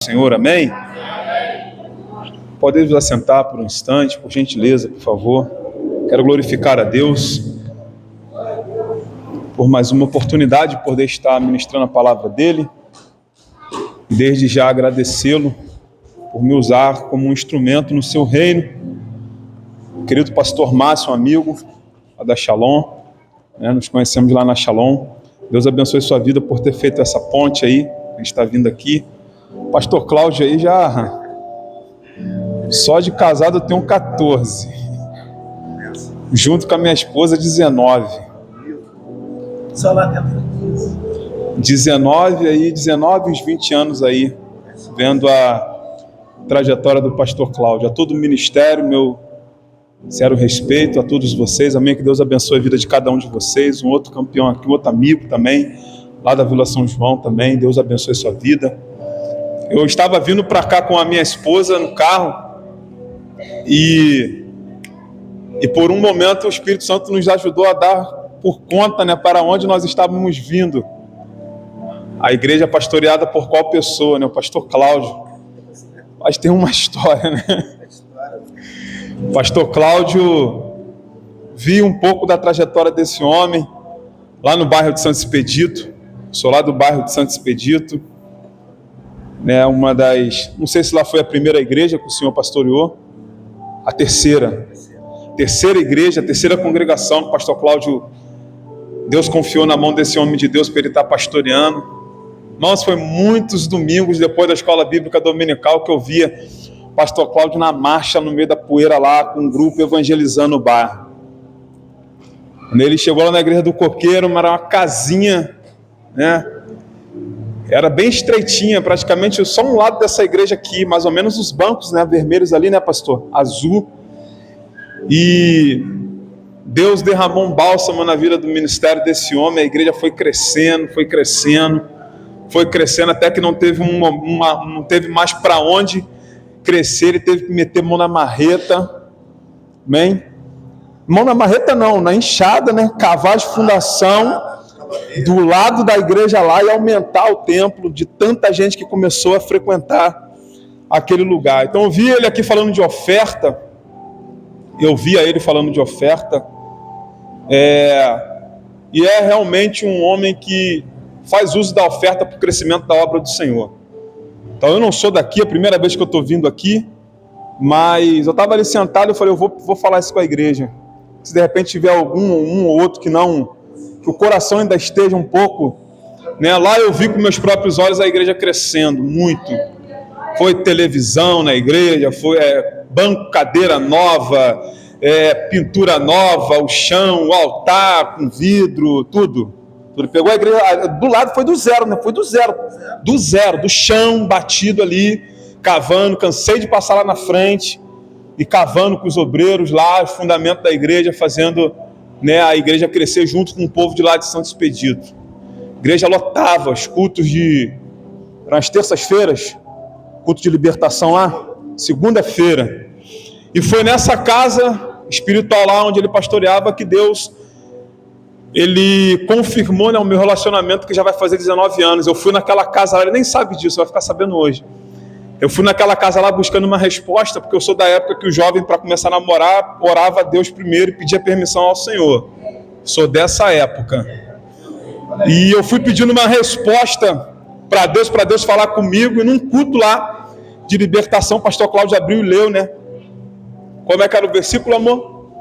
Senhor, amém? Podemos assentar por um instante, por gentileza, por favor. Quero glorificar a Deus por mais uma oportunidade de poder estar ministrando a palavra dEle. Desde já agradecê-lo por me usar como um instrumento no seu reino. Querido pastor Márcio, um amigo da Shalom, nos conhecemos lá na Shalom. Deus abençoe sua vida por ter feito essa ponte aí, a gente está vindo aqui. Pastor Cláudio aí já, só de casado eu tenho 14, junto com a minha esposa 19. Só lá dentro 19, uns 20 anos aí, vendo a trajetória do pastor Cláudio. A todo o ministério, meu sincero respeito a todos vocês, amém, que Deus abençoe a vida de cada um de vocês. Um outro campeão aqui, um outro amigo também, lá da Vila São João também, Deus abençoe sua vida. Eu estava vindo para cá com a minha esposa no carro e por um momento o Espírito Santo nos ajudou a dar por conta, para onde nós estávamos vindo. A igreja pastoreada por qual pessoa, o pastor Cláudio. Mas tem uma história, O pastor Cláudio, vi um pouco da trajetória desse homem lá no bairro de Santo Expedito. Sou lá do bairro de Santo Expedito. Uma das, não sei se lá foi a primeira igreja que o senhor pastoreou, a terceira igreja, a terceira congregação que o pastor Cláudio, Deus confiou na mão desse homem de Deus para ele estar pastoreando. Irmãos, foi muitos domingos depois da escola bíblica dominical que eu via o pastor Cláudio na marcha no meio da poeira lá, com um grupo evangelizando o bairro. Quando ele chegou lá na igreja do Coqueiro, era uma casinha, era bem estreitinha, praticamente só um lado dessa igreja aqui, mais ou menos os bancos, vermelhos ali, pastor? Azul. E Deus derramou um bálsamo na vida do ministério desse homem. A igreja foi crescendo, até que não teve não teve mais para onde crescer. Ele teve que meter mão na marreta, amém? Mão na marreta não, na enxada, cavar de fundação do lado da igreja lá e aumentar o templo de tanta gente que começou a frequentar aquele lugar. Então eu vi ele aqui falando de oferta, e é realmente um homem que faz uso da oferta para o crescimento da obra do Senhor. Então eu não sou daqui, é a primeira vez que eu estou vindo aqui, mas eu estava ali sentado e eu falei, eu vou falar isso com a igreja. Se de repente tiver um ou outro que o coração ainda esteja um pouco, lá eu vi com meus próprios olhos a igreja crescendo muito. Foi televisão na igreja, foi banco, cadeira nova, pintura nova, o chão, o altar com vidro, tudo. Pegou a igreja, do lado foi do zero, foi do zero, do chão batido ali, cavando. Cansei de passar lá na frente e cavando com os obreiros lá, o fundamento da igreja, fazendo a igreja crescer junto com o povo de lá de Santo Expedito. A igreja lotava os cultos nas terças-feiras, culto de libertação lá, segunda-feira. E foi nessa casa espiritual lá onde ele pastoreava que Deus, ele confirmou o meu relacionamento, que já vai fazer 19 anos. Eu fui naquela casa lá, ele nem sabe disso, vai ficar sabendo hoje. Eu fui naquela casa lá buscando uma resposta, porque eu sou da época que o jovem, para começar a namorar, orava a Deus primeiro e pedia permissão ao Senhor. Sou dessa época. E eu fui pedindo uma resposta para Deus falar comigo, e num culto lá de libertação, o pastor Cláudio abriu e leu, Como é que era o versículo, amor?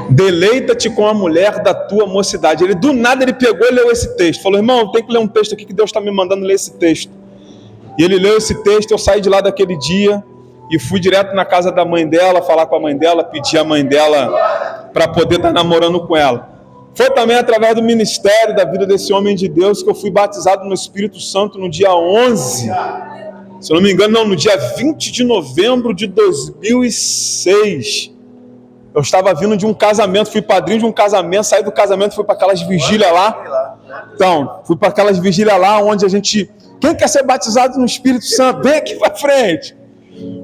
Deleita-te com a mulher da tua mocidade. Ele, do nada, ele pegou e leu esse texto. Falou, irmão, tem que ler um texto aqui que Deus está me mandando ler esse texto. E ele leu esse texto, eu saí de lá daquele dia e fui direto na casa da mãe dela, falar com a mãe dela, pedir a mãe dela para poder estar namorando com ela. Foi também através do ministério da vida desse homem de Deus que eu fui batizado no Espírito Santo no dia 11, se eu não me engano, no dia 20 de novembro de 2006. Eu estava vindo de um casamento, fui padrinho de um casamento, saí do casamento, fui para aquelas vigílias lá. Então, fui para aquelas vigílias lá onde a gente... Quem quer ser batizado no Espírito Santo? Vem aqui para frente.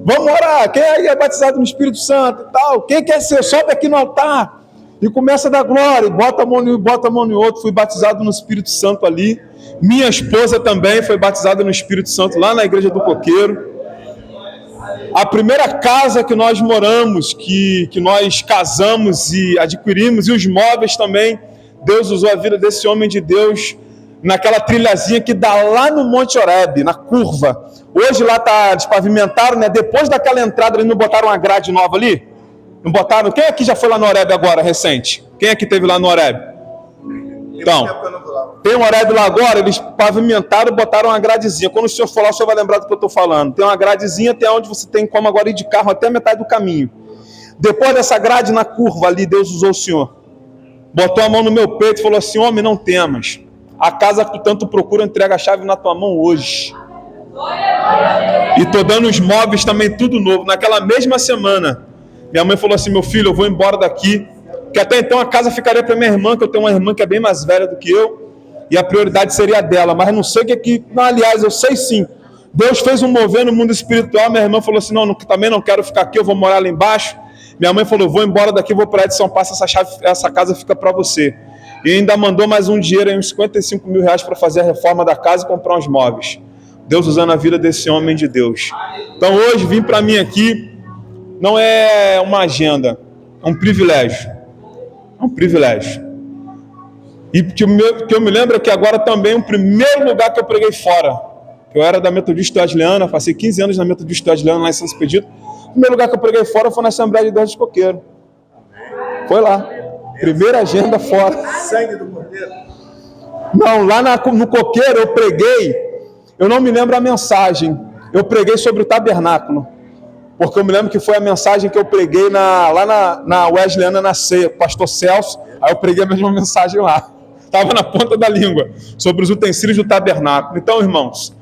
Vamos orar. Quem aí é batizado no Espírito Santo e tal? Quem quer ser? Sobe aqui no altar. E começa a dar glória. Bota a mão no outro. Fui batizado no Espírito Santo ali. Minha esposa também foi batizada no Espírito Santo lá na igreja do Coqueiro. A primeira casa que nós moramos, que nós casamos e adquirimos, e os móveis também, Deus usou a vida desse homem de Deus naquela trilhazinha que dá lá no Monte Horebe, na curva. Hoje lá tá despavimentaram, né? Depois daquela entrada ali, não botaram uma grade nova ali? Não botaram? Quem aqui já foi lá no Horebe agora, recente? Quem aqui teve lá no Horebe? Então, tem um Horebe lá agora, eles pavimentaram e botaram uma gradezinha. Quando o senhor for lá, o senhor vai lembrar do que eu estou falando. Tem uma gradezinha até onde você tem como agora ir de carro até a metade do caminho. Depois dessa grade na curva ali, Deus usou o senhor. Botou a mão no meu peito e falou assim: homem, não temas. A casa que tu tanto procura, entrega a chave na tua mão hoje. E tô dando os móveis também, tudo novo. Naquela mesma semana, minha mãe falou assim: meu filho, eu vou embora daqui. Que até então a casa ficaria para minha irmã, que eu tenho uma irmã que é bem mais velha do que eu, e a prioridade seria a dela, mas não sei o que aqui. Não, aliás, eu sei sim. Deus fez um mover no mundo espiritual. Minha irmã falou assim: não, também não quero ficar aqui, eu vou morar lá embaixo. Minha mãe falou: vou embora daqui, vou para Edson Passo, essa casa fica para você. E ainda mandou mais um dinheiro, uns 55 mil reais para fazer a reforma da casa e comprar uns móveis. Deus usando a vida desse homem de Deus. Então hoje vim para mim aqui, não é uma agenda, é um privilégio. É um privilégio. E que eu me lembro é que agora também o primeiro lugar que eu preguei fora, eu era da Metodista Wesleyana, passei 15 anos na Metodista Wesleyana lá em São Expedito. O primeiro lugar que eu preguei fora foi na Assembleia de Deus de Coqueiro. Foi lá. Primeira agenda fora. Sangue do Cordeiro? Não, lá no Coqueiro eu preguei, eu não me lembro a mensagem, eu preguei sobre o tabernáculo. Porque eu me lembro que foi a mensagem que eu preguei lá na Wesleyana, na ceia, com o pastor Celso. Aí eu preguei a mesma mensagem lá. Estava na ponta da língua, sobre os utensílios do tabernáculo. Então, irmãos,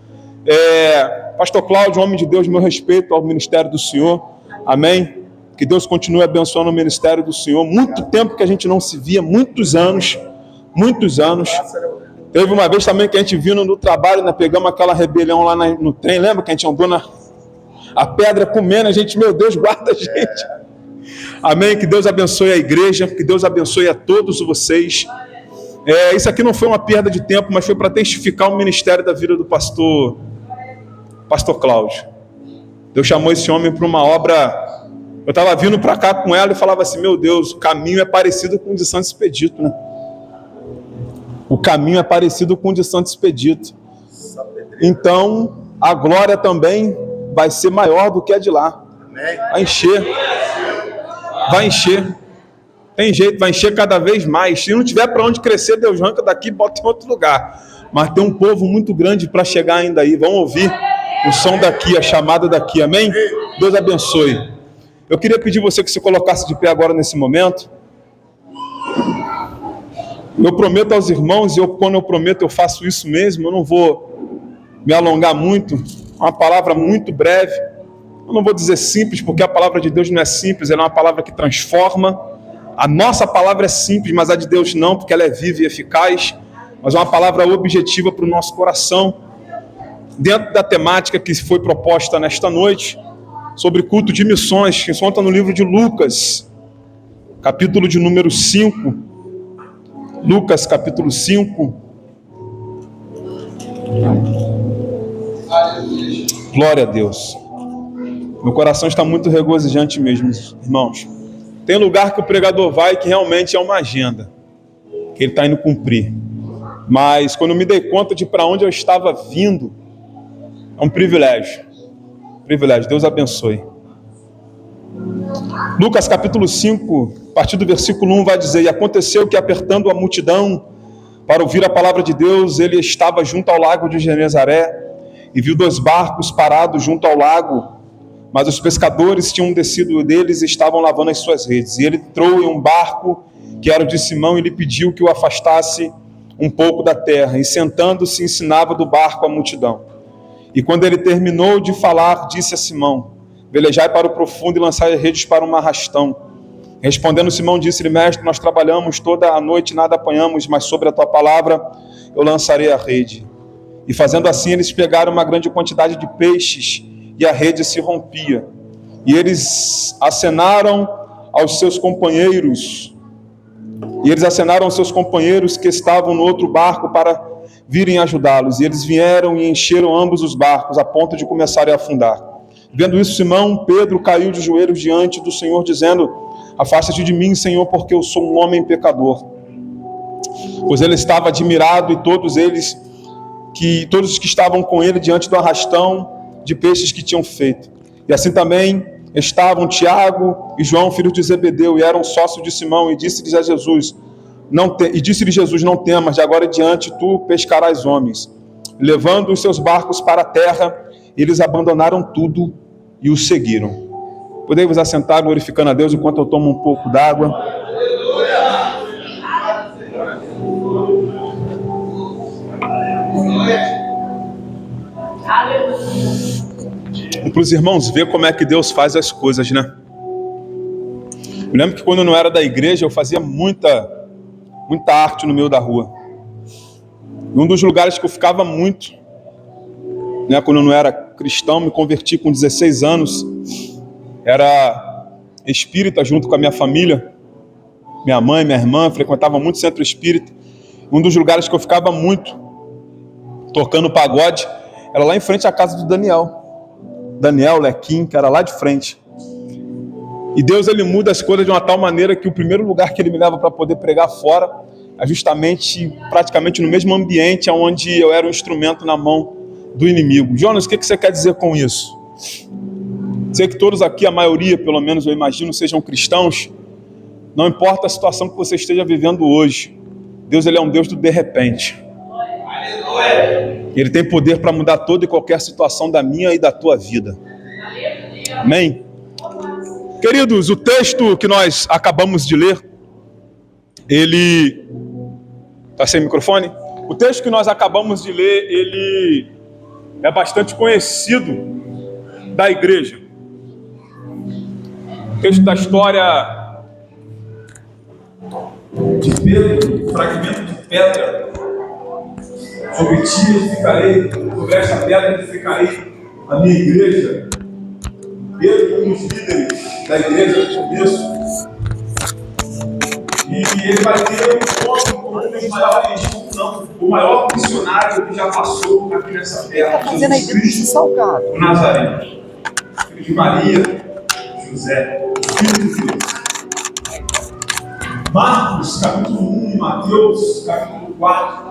pastor Cláudio, homem de Deus, meu respeito ao ministério do Senhor. Amém? Que Deus continue abençoando o ministério do Senhor. Muito tempo que a gente não se via, muitos anos. Teve uma vez também que a gente vindo no trabalho, né, pegamos aquela rebelião lá no trem. Lembra que a gente andou a pedra comendo, a gente, meu Deus, guarda a gente. Amém? Que Deus abençoe a igreja, que Deus abençoe a todos vocês. Isso aqui não foi uma perda de tempo, mas foi para testificar o ministério da vida do pastor Cláudio. Deus chamou esse homem para uma obra. Eu estava vindo para cá com ela e falava assim: meu Deus, o caminho é parecido com o de Santo Expedito, né? O caminho é parecido com o de Santo Expedito. Então, a glória também vai ser maior do que a de lá. Vai encher. Tem jeito, vai encher cada vez mais. Se não tiver para onde crescer, Deus arranca daqui e bota em outro lugar. Mas tem um povo muito grande para chegar ainda aí. Vamos ouvir o som daqui, a chamada daqui. Amém? Deus abençoe. Eu queria pedir você que se colocasse de pé agora nesse momento. Eu prometo aos irmãos, e quando eu prometo eu faço isso mesmo, eu não vou me alongar muito. É uma palavra muito breve. Eu não vou dizer simples, porque a palavra de Deus não é simples, ela é uma palavra que transforma. A nossa palavra é simples, mas a de Deus não, porque ela é viva e eficaz. Mas é uma palavra objetiva para o nosso coração. Dentro da temática que foi proposta nesta noite, sobre culto de missões, que se encontra no livro de Lucas, capítulo de número 5. Lucas, capítulo 5. Glória a Deus. Meu coração está muito regozijante mesmo, irmãos. Tem lugar que o pregador vai que realmente é uma agenda, que ele está indo cumprir. Mas quando eu me dei conta de para onde eu estava vindo, é um privilégio. Privilégio, Deus abençoe. Lucas capítulo 5, a partir do versículo 1 vai dizer: e aconteceu que, apertando a multidão para ouvir a palavra de Deus, ele estava junto ao lago de Genezaré e viu 2 barcos parados junto ao lago, mas os pescadores tinham descido deles e estavam lavando as suas redes. E ele entrou em um barco que era o de Simão e lhe pediu que o afastasse um pouco da terra, e sentando-se ensinava do barco a multidão. E quando ele terminou de falar, disse a Simão: velejai para o profundo e lançai as redes para um arrastão. Respondendo Simão, disse-lhe: mestre, nós trabalhamos toda a noite e nada apanhamos, mas sobre a tua palavra eu lançarei a rede. E fazendo assim, eles pegaram uma grande quantidade de peixes, e a rede se rompia. E eles acenaram aos seus companheiros, que estavam no outro barco, para virem ajudá-los. E eles vieram e encheram ambos os barcos, a ponto de começarem a afundar. Vendo isso, Simão Pedro caiu de joelhos diante do Senhor, dizendo: afasta-te de mim, Senhor, porque eu sou um homem pecador. Pois ele estava admirado, e todos os que estavam com ele diante do arrastão de peixes que tinham feito. E assim também estavam Tiago e João, filhos de Zebedeu, e eram sócios de Simão. E disse-lhe Jesus: não temas, de agora em diante tu pescarás homens. Levando os seus barcos para a terra, eles abandonaram tudo e o seguiram. Podem vos assentar glorificando a Deus enquanto eu tomo um pouco d'água. Para os irmãos ver como é que Deus faz as coisas, né? Eu lembro que quando eu não era da igreja, eu fazia muita arte no meio da rua. E um dos lugares que eu ficava muito, né, quando eu não era cristão, me converti com 16 anos, era espírita junto com a minha família. Minha mãe, minha irmã, frequentava muito centro espírita. Um dos lugares que eu ficava muito, tocando pagode, era lá em frente à casa do Daniel Lequim, que era lá de frente. E Deus, ele muda as coisas de uma tal maneira que o primeiro lugar que ele me leva para poder pregar fora é justamente, praticamente no mesmo ambiente onde eu era um instrumento na mão do inimigo. Jonas, o que você quer dizer com isso? Sei que todos aqui, a maioria, pelo menos eu imagino, sejam cristãos. Não importa a situação que você esteja vivendo hoje, Deus, ele é um Deus do de repente. Ele tem poder para mudar toda e qualquer situação da minha e da tua vida. Amém? Queridos, o texto que nós acabamos de ler, ele... Está sem microfone? O texto que nós acabamos de ler, ele é bastante conhecido da igreja. O texto da história de Pedro, fragmento de pedra. Sobre ti edificarei, sobre esta pedra edificarei a minha igreja. Pedro, um dos líderes da igreja de começo, e ele vai ter um encontro com um dos maiores, o maior missionário que já passou aqui nessa terra. Está fazendo a igreja salgado. O Nazareno, filho de Maria, José, filho de Deus. Marcos, capítulo 1, e Mateus, capítulo 4.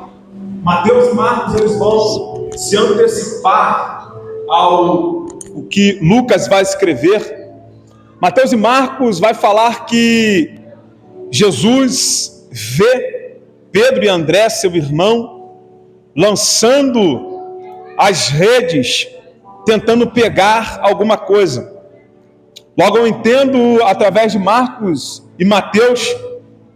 Mateus e Marcos, eles vão se antecipar ao que Lucas vai escrever. Mateus e Marcos vai falar que Jesus vê Pedro e André, seu irmão, lançando as redes, tentando pegar alguma coisa. Logo eu entendo, através de Marcos e Mateus,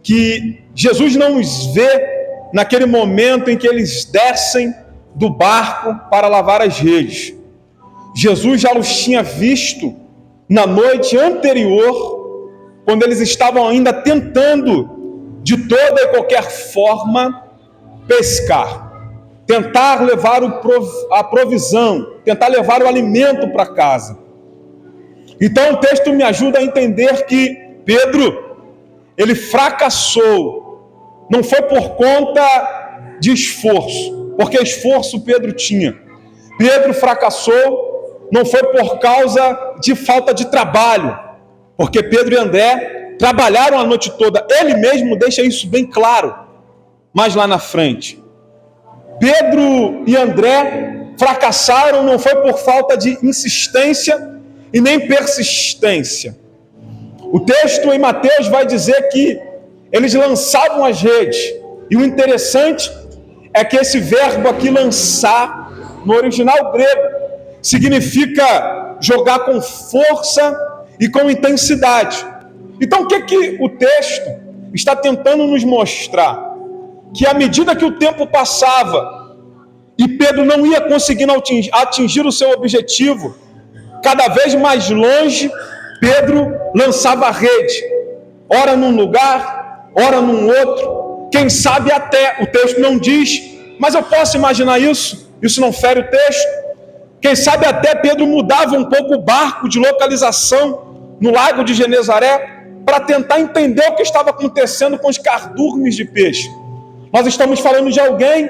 que Jesus não os vê naquele momento em que eles descem do barco para lavar as redes. Jesus já os tinha visto na noite anterior, quando eles estavam ainda tentando, de toda e qualquer forma, pescar. Tentar levar a provisão, tentar levar o alimento para casa. Então o texto me ajuda a entender que Pedro, ele fracassou. Não foi por conta de esforço, porque esforço Pedro tinha. Pedro fracassou, não foi por causa de falta de trabalho, porque Pedro e André trabalharam a noite toda. Ele mesmo deixa isso bem claro, mais lá na frente. Pedro e André fracassaram, não foi por falta de insistência e nem persistência. O texto em Mateus vai dizer que eles lançavam as redes. E o interessante é que esse verbo aqui, lançar, no original grego, significa jogar com força e com intensidade. Então o que o texto está tentando nos mostrar? Que à medida que o tempo passava e Pedro não ia conseguindo atingir o seu objetivo, cada vez mais longe, Pedro lançava a rede, ora num lugar, ora num outro, quem sabe até, o texto não diz, mas eu posso imaginar isso não fere o texto. Quem sabe até Pedro mudava um pouco o barco de localização no lago de Genezaré para tentar entender o que estava acontecendo com os cardumes de peixe. Nós estamos falando de alguém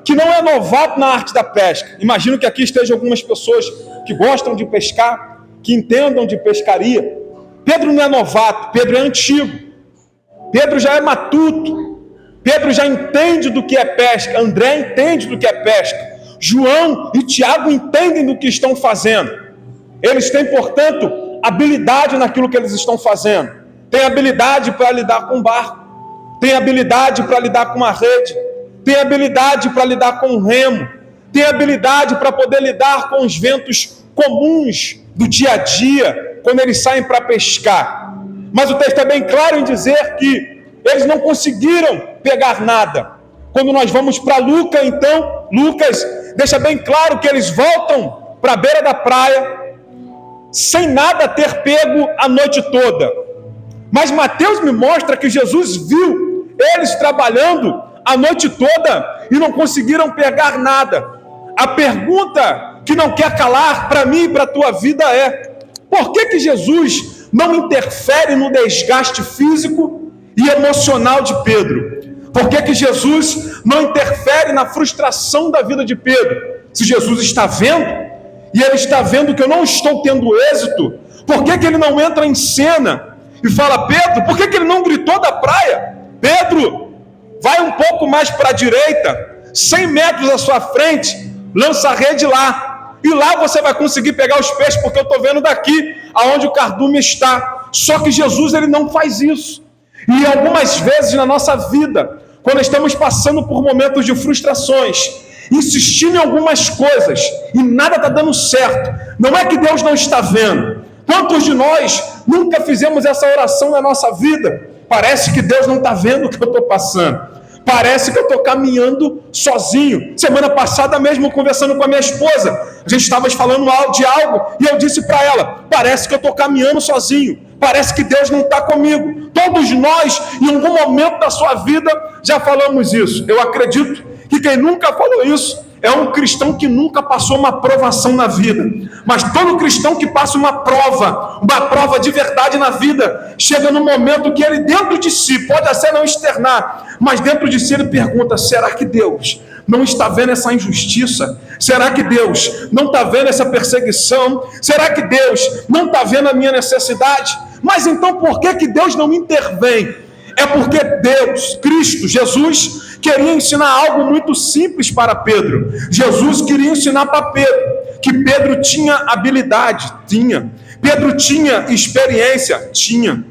que não é novato na arte da pesca. Imagino que aqui estejam algumas pessoas que gostam de pescar, que entendam de pescaria. Pedro não é novato, Pedro é antigo. Pedro já é matuto. Pedro já entende do que é pesca. André entende do que é pesca. João e Tiago entendem do que estão fazendo. Eles têm, portanto, habilidade naquilo que eles estão fazendo. Tem habilidade para lidar com o barco. Tem habilidade para lidar com uma rede. Tem habilidade para lidar com o remo. Tem habilidade para poder lidar com os ventos comuns do dia a dia, quando eles saem para pescar. Mas o texto é bem claro em dizer que eles não conseguiram pegar nada. Quando nós vamos para Lucas, então, Lucas deixa bem claro que eles voltam para a beira da praia, sem nada ter pego a noite toda. Mas Mateus me mostra que Jesus viu eles trabalhando a noite toda e não conseguiram pegar nada. A pergunta que não quer calar para mim e para a tua vida é: por que Jesus não interfere no desgaste físico e emocional de Pedro? Por que Jesus não interfere na frustração da vida de Pedro? Se Jesus está vendo, e ele está vendo que eu não estou tendo êxito, por que ele não entra em cena e fala: Pedro, por que ele não gritou da praia? Pedro, vai um pouco mais para a direita, 100 metros à sua frente, lança a rede lá, e lá você vai conseguir pegar os peixes, porque eu estou vendo daqui aonde o cardume está. Só que Jesus, ele não faz isso. E algumas vezes na nossa vida, quando estamos passando por momentos de frustrações, insistindo em algumas coisas e nada está dando certo, não é que Deus não está vendo. Quantos de nós nunca fizemos essa oração na nossa vida? Parece que Deus não está vendo o que eu estou passando. Parece que eu estou caminhando sozinho. Semana passada mesmo, conversando com a minha esposa, a gente estava falando de algo e eu disse para ela: parece que eu estou caminhando sozinho. Parece que Deus não está comigo. Todos nós, em algum momento da sua vida, já falamos isso. Eu acredito que quem nunca falou isso é um cristão que nunca passou uma provação na vida. Mas todo cristão que passa uma prova de verdade na vida, chega no momento que ele dentro de si, pode até não externar, mas dentro de si ele pergunta: será que Deus não está vendo essa injustiça? Será que Deus não está vendo essa perseguição? Será que Deus não está vendo a minha necessidade? Mas então por que Deus não intervém? É porque Deus, Cristo, Jesus, queria ensinar algo muito simples para Pedro. Jesus queria ensinar para Pedro que Pedro tinha habilidade, tinha. Pedro tinha experiência, tinha.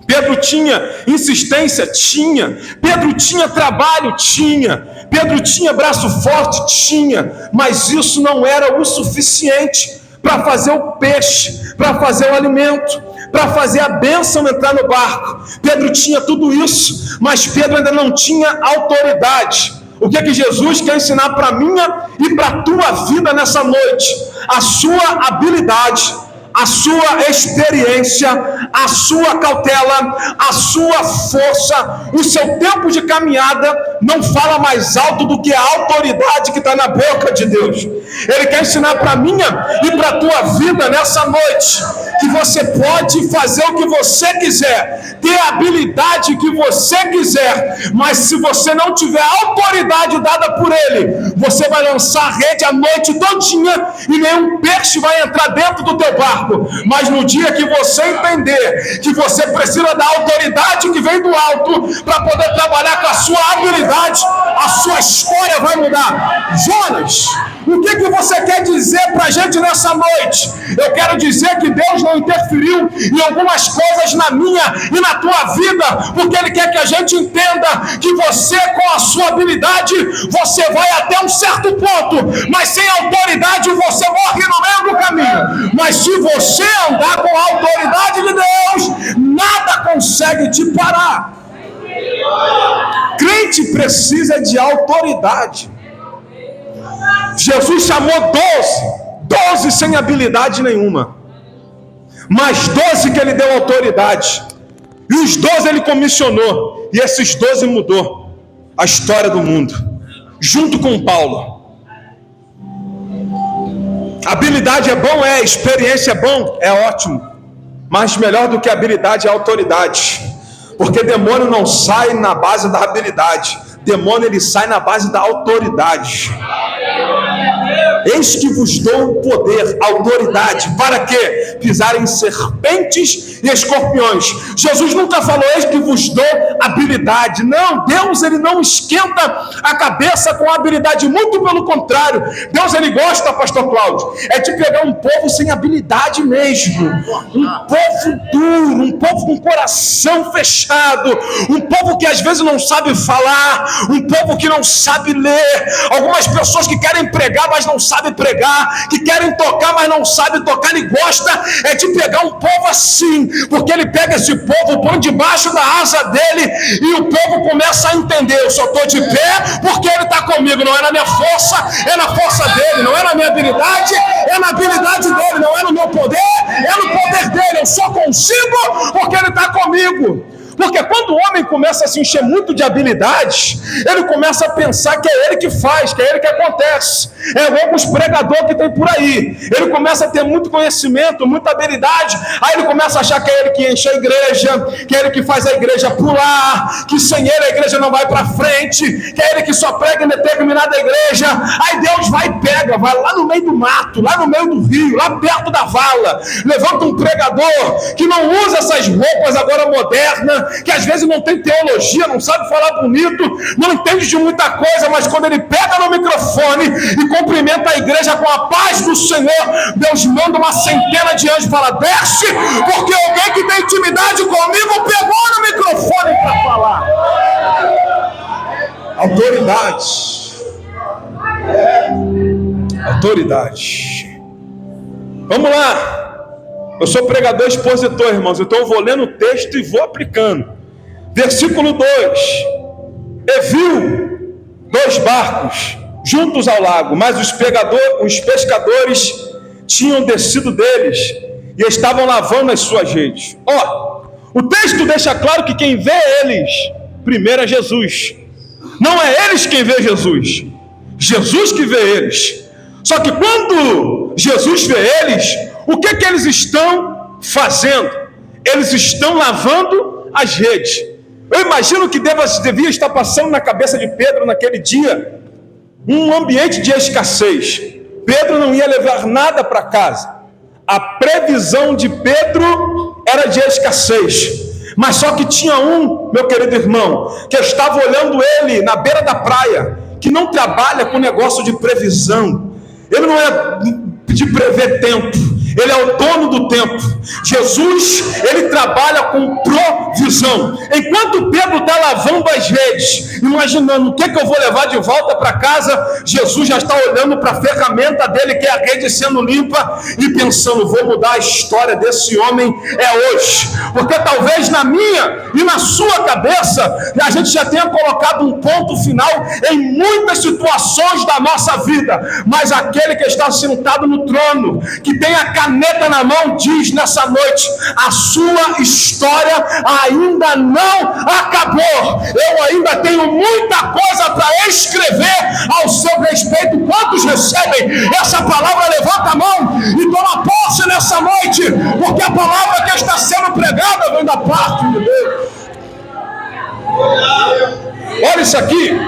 Pedro tinha insistência, tinha. Pedro tinha trabalho, tinha. Pedro tinha braço forte, tinha. Mas isso não era o suficiente para fazer o peixe, para fazer o alimento, para fazer a bênção entrar no barco. Pedro tinha tudo isso, mas Pedro ainda não tinha autoridade. O que é que Jesus quer ensinar para a minha e para a tua vida nessa noite? A sua habilidade, a sua experiência, a sua cautela, a sua força, o seu tempo de caminhada não fala mais alto do que a autoridade que está na boca de Deus. Ele quer ensinar para a minha e para a tua vida nessa noite que você pode fazer o que você quiser, ter a habilidade que você quiser, mas se você não tiver a autoridade dada por Ele, você vai lançar a rede a noite todinha e nenhum peixe vai entrar dentro do teu barco. Mas no dia que você entender que você precisa da autoridade que vem do alto para poder trabalhar com a sua habilidade, a sua história vai mudar. Jonas, o que você quer dizer para a gente nessa noite? Eu quero dizer que Deus não interferiu em algumas coisas na minha e na tua vida, porque Ele quer que a gente entenda que você, com a sua habilidade, você vai até um certo ponto, mas sem autoridade você morre no meio do caminho. Mas se você andar com a autoridade de Deus, nada consegue te parar. Crente precisa de autoridade. Jesus chamou 12 sem habilidade nenhuma, mas 12 que Ele deu autoridade, e os 12 Ele comissionou, e esses 12 mudou a história do mundo, junto com Paulo. Habilidade é bom, experiência é bom, é ótimo, mas melhor do que habilidade é autoridade, porque demônio não sai na base da habilidade, Demônio, ele sai na base da autoridade. Eis que vos dou poder, autoridade, para quê? Pisarem serpentes e escorpiões. Jesus nunca falou, eis que vos dou habilidade. Não, Deus, ele não esquenta a cabeça com habilidade, muito pelo contrário. Deus, ele gosta, pastor Cláudio, é de pegar um povo sem habilidade mesmo, um povo duro, um povo com coração fechado, um povo que às vezes não sabe falar, um povo que não sabe ler, algumas pessoas que querem pregar, mas não sabem pregar, que querem tocar, mas não sabem tocar, e gosta é de pegar um povo assim, porque ele pega esse povo, põe debaixo da asa dele, e o povo começa a entender, eu só estou de pé porque ele está comigo, não é na minha força, é na força dele, não é na minha habilidade, é na habilidade dele, não é no meu poder, é no poder dele, eu só consigo porque ele está comigo. Porque quando o homem começa a se encher muito de habilidades, ele começa a pensar que é ele que faz, que é ele que acontece. É igual os pregadores que tem por aí. Ele começa a ter muito conhecimento, muita habilidade, aí ele começa a achar que é ele que enche a igreja, que é ele que faz a igreja pular, que sem ele a igreja não vai para frente, que é ele que só prega em determinada igreja. Aí Deus vai e pega, vai lá no meio do mato, lá no meio do rio, lá perto da vala, levanta um pregador que não usa essas roupas agora modernas, que às vezes não tem teologia, não sabe falar bonito, não entende de muita coisa, mas quando ele pega no microfone e cumprimenta a igreja com a paz do Senhor, Deus manda uma centena de anjos e fala, desce, porque alguém que tem intimidade comigo pegou no microfone para falar. Autoridade. Autoridade. Vamos lá. Eu sou pregador expositor, irmãos, então eu vou lendo o texto e vou aplicando. Versículo 2. E viu 2 barcos juntos ao lago, mas os pescadores tinham descido deles e estavam lavando as suas redes. O texto deixa claro que quem vê eles, primeiro é Jesus. Não é eles quem vê Jesus, Jesus que vê eles. Só que quando Jesus vê eles, o que eles estão fazendo? Eles estão lavando as redes. Eu imagino que devia estar passando na cabeça de Pedro naquele dia um ambiente de escassez. Pedro não ia levar nada para casa. A previsão de Pedro era de escassez. Mas só que tinha um, meu querido irmão, que estava olhando ele na beira da praia, que não trabalha com negócio de previsão. Ele não é de prever tempo, ele é o dono do tempo. Jesus, ele trabalha com provisão. Enquanto Pedro está lavando as redes, imaginando o que eu vou levar de volta para casa, Jesus já está olhando para a ferramenta dele, que é a rede sendo limpa, e pensando, vou mudar a história desse homem hoje. Porque talvez na minha e na sua cabeça, a gente já tenha colocado um ponto final em muitas situações da nossa vida, mas aquele que está sentado no trono, que tem a caneta na mão, diz nessa noite, a sua história ainda não acabou. Eu ainda tenho muita coisa para escrever ao seu respeito. Quantos recebem essa palavra? Levanta a mão e toma posse nessa noite, porque a palavra que está sendo pregada vem da parte de Deus. Olha isso aqui.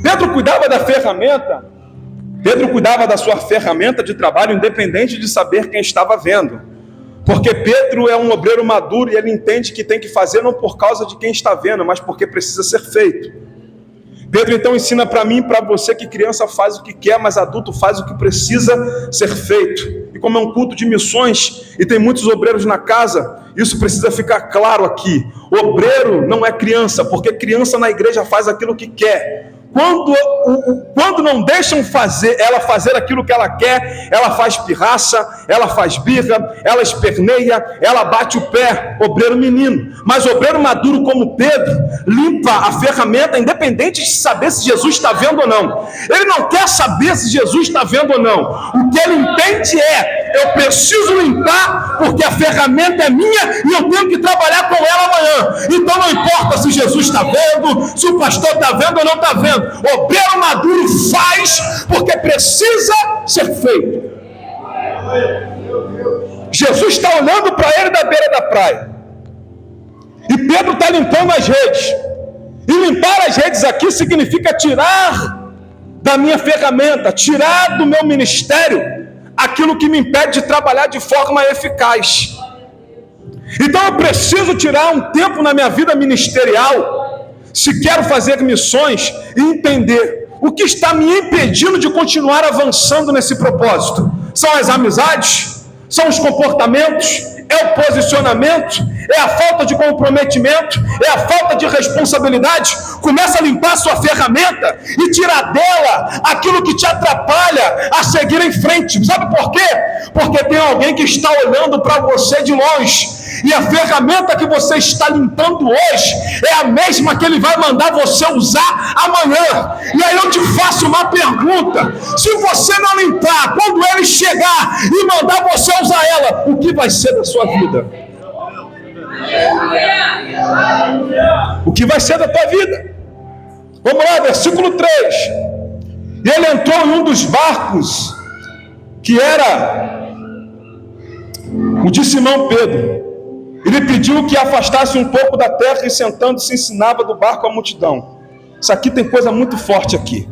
Pedro cuidava da ferramenta. Pedro cuidava da sua ferramenta de trabalho, independente de saber quem estava vendo. Porque Pedro é um obreiro maduro e ele entende que tem que fazer não por causa de quem está vendo, mas porque precisa ser feito. Pedro então ensina para mim e para você que criança faz o que quer, mas adulto faz o que precisa ser feito. E como é um culto de missões e tem muitos obreiros na casa, isso precisa ficar claro aqui. Obreiro não é criança, porque criança na igreja faz aquilo que quer. Quando não deixam ela fazer aquilo que ela quer, ela faz pirraça, ela faz birra, ela esperneia, ela bate o pé, obreiro menino. Mas obreiro maduro como Pedro, limpa a ferramenta, independente de saber se Jesus está vendo ou não. Ele não quer saber se Jesus está vendo ou não. O que ele entende eu preciso limpar, porque a ferramenta é minha e eu tenho que trabalhar com ela amanhã. Então não importa se Jesus está vendo, se o pastor está vendo ou não está vendo. Obreiro maduro faz porque precisa ser feito. Jesus está olhando para ele da beira da praia, e Pedro está limpando as redes. E limpar as redes aqui significa tirar da minha ferramenta, tirar do meu ministério aquilo que me impede de trabalhar de forma eficaz. Então eu preciso tirar um tempo na minha vida ministerial, se quero fazer missões, e entender o que está me impedindo de continuar avançando nesse propósito. São as amizades? São os comportamentos? É o posicionamento? É a falta de comprometimento? É a falta de responsabilidade? Começa a limpar a sua ferramenta e tirar dela aquilo que te atrapalha a seguir em frente. Sabe por quê? Porque tem alguém que está olhando para você de longe. E a ferramenta que você está limpando hoje é a mesma que ele vai mandar você usar amanhã. E aí eu te faço uma pergunta: se você não limpar, quando ele chegar e mandar você usar ela, o que vai ser da sua vida? O que vai ser da tua vida? Vamos lá, versículo 3. E ele entrou em um dos barcos, que era o de Simão Pedro. Ele pediu que afastasse um pouco da terra e, sentando-se, ensinava do barco a multidão. Isso aqui tem coisa muito forte aqui.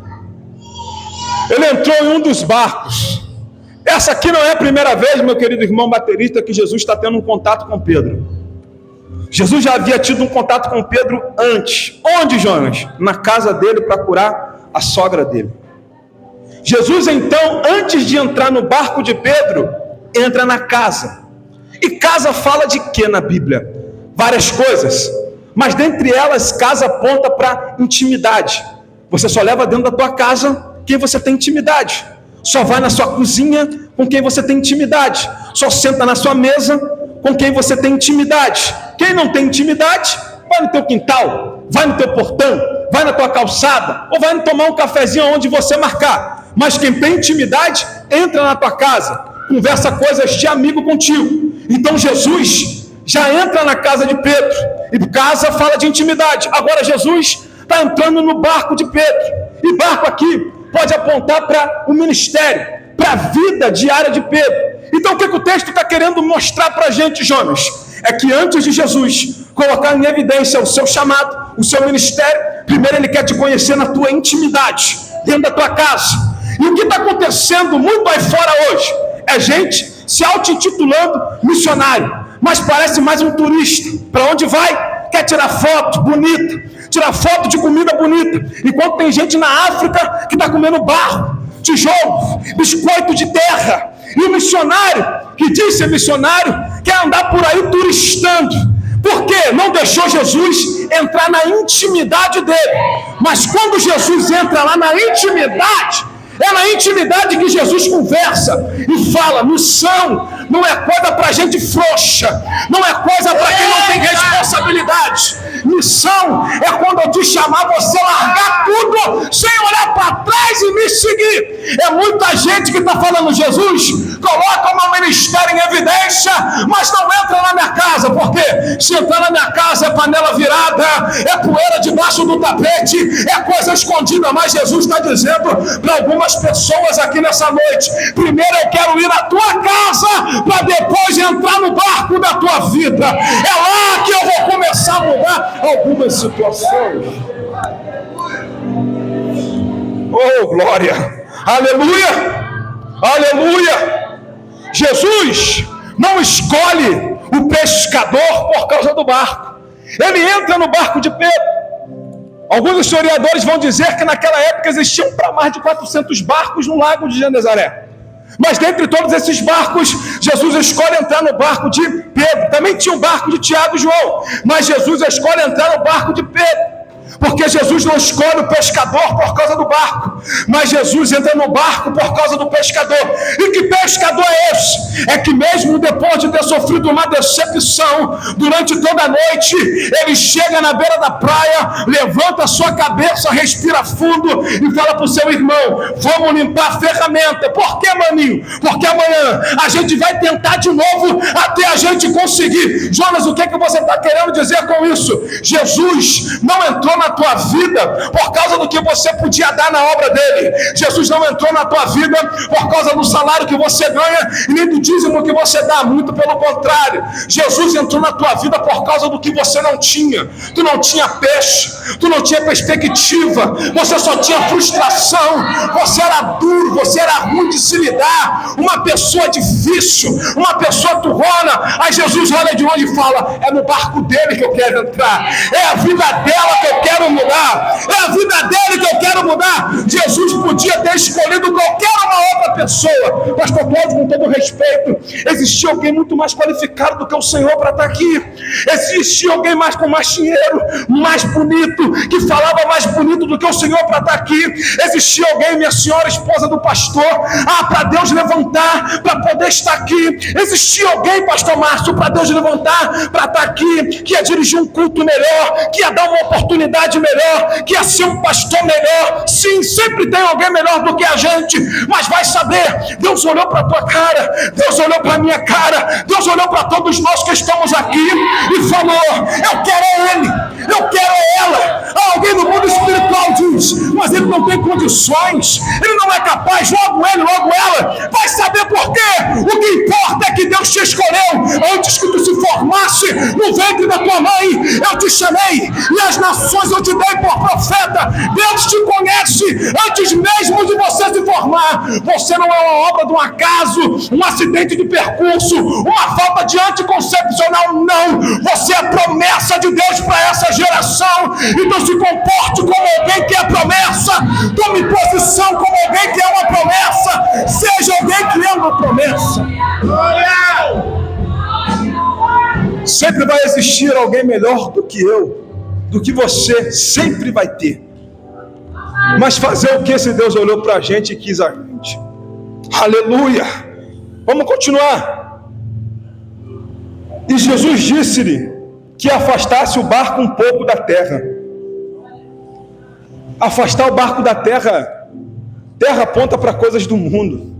Ele entrou em um dos barcos. Essa aqui não é a primeira vez, meu querido irmão baterista, que Jesus está tendo um contato com Pedro. Jesus já havia tido um contato com Pedro antes. Onde, Jonas? Na casa dele, para curar a sogra dele. Jesus, então, antes de entrar no barco de Pedro, entra na casa. E casa fala de quê na Bíblia? Várias coisas. Mas dentre elas, casa aponta para intimidade. Você só leva dentro da tua casa quem você tem intimidade. Só vai na sua cozinha com quem você tem intimidade. Só senta na sua mesa com quem você tem intimidade. Quem não tem intimidade, vai no teu quintal, vai no teu portão, vai na tua calçada, ou vai tomar um cafezinho onde você marcar. Mas quem tem intimidade, entra na tua casa, conversa coisas de amigo contigo. Então Jesus já entra na casa de Pedro, e casa fala de intimidade. Agora Jesus está entrando no barco de Pedro, e barco aqui pode apontar para o ministério, para a vida diária de Pedro. Então o que o texto está querendo mostrar para a gente, Jonas? É que antes de Jesus colocar em evidência o seu chamado, o seu ministério, primeiro ele quer te conhecer na tua intimidade, dentro da tua casa. E o que está acontecendo muito aí fora hoje é gente se auto-intitulando missionário, mas parece mais um turista. Para onde vai? Quer tirar foto bonita, tirar foto de comida bonita, enquanto tem gente na África que está comendo barro, tijolo, biscoito de terra. E o missionário, que diz ser missionário, quer andar por aí turistando. Por quê? Não deixou Jesus entrar na intimidade dele. Mas quando Jesus entra lá na intimidade, é na intimidade que Jesus conversa e fala. Missão não é coisa para gente frouxa, não é coisa para quem não tem responsabilidade. Missão é quando eu te chamar, você largar tudo sem olhar para trás e me seguir. É muita gente que está falando: Jesus, coloca o meu ministério em evidência, mas não entra na minha casa. Por quê? Se entrar na minha casa é panela virada, é poeira debaixo do tapete, é coisa escondida. Mas Jesus está dizendo para algumas pessoas aqui nessa noite: primeiro eu quero ir à tua casa, para depois entrar no barco da tua vida. É lá que eu vou começar a mudar algumas situações. Oh, glória! Aleluia! Aleluia! Jesus não escolhe o pescador por causa do barco. Ele entra no barco de Pedro. Alguns historiadores vão dizer que naquela época existiam para mais de 400 barcos no lago de Genezaré. Mas dentre todos esses barcos, Jesus escolhe entrar no barco de Pedro. Também tinha o barco de Tiago e João, mas Jesus escolhe entrar no barco de Pedro. Porque Jesus não escolhe o pescador por causa do barco, mas Jesus entra no barco por causa do pescador. E que pescador é esse? É que mesmo depois de ter sofrido uma decepção durante toda a noite, ele chega na beira da praia, levanta a sua cabeça, respira fundo e fala para o seu irmão: vamos limpar a ferramenta. Por que, maninho? Porque amanhã a gente vai tentar de novo até a gente conseguir. Jonas, o que é que você está querendo dizer com isso? Jesus não entrou na tua vida por causa do que você podia dar na obra dele. Jesus não entrou na tua vida por causa do salário que você ganha e nem do dízimo que você dá, muito pelo contrário. Jesus entrou na tua vida por causa do que você não tinha. Tu não tinha peixe, tu não tinha perspectiva, você só tinha frustração, você era duro, você era ruim de se lidar, uma pessoa difícil, uma pessoa turrona. Aí Jesus olha de onde e fala: é no barco dele que eu quero entrar, é a vida dela que eu quero mudar, é a vida dele que eu quero mudar. Jesus podia ter escolhido qualquer uma outra pessoa. Pastor Cláudio, com todo respeito, existia alguém muito mais qualificado do que o Senhor para estar aqui. Existia alguém com mais dinheiro, mais bonito, que falava mais bonito do que o Senhor para estar aqui. Existia alguém, minha senhora, esposa do pastor, para Deus levantar, para poder estar aqui. Existia alguém, pastor Márcio, para Deus levantar, para estar aqui, que ia dirigir um culto melhor, que ia dar uma oportunidade melhor, que ia ser um pastor melhor. Sim, sempre tem alguém melhor do que a gente, mas vai saber, Deus olhou para a tua cara, Deus olhou para a minha cara, Deus olhou para todos nós que estamos aqui e falou: eu quero ele, eu quero ela. Alguém no mundo espiritual diz: mas ele não tem condições, ele não é capaz. Logo ele, logo ela. Vai saber por quê? O que importa é que Deus te escolheu antes que tu se formasse no ventre da tua mãe. Eu te chamei e as nações eu te dei por profeta. Deus te conhece antes mesmo de você se formar. Você não é uma obra de um acaso, um acidente de percurso, uma falta de anticoncepcional. Não, você é promessa de Deus para essa geração. Então se comporte como alguém que é promessa, tome posição como alguém que é uma promessa, seja alguém que é uma promessa. Sempre vai existir alguém melhor do que eu, do que você, sempre vai ter. Mas fazer o que se Deus olhou para a gente e quis a gente? Aleluia! Vamos continuar. E Jesus disse-lhe que afastasse o barco um pouco da terra. Afastar o barco da terra, terra aponta para coisas do mundo.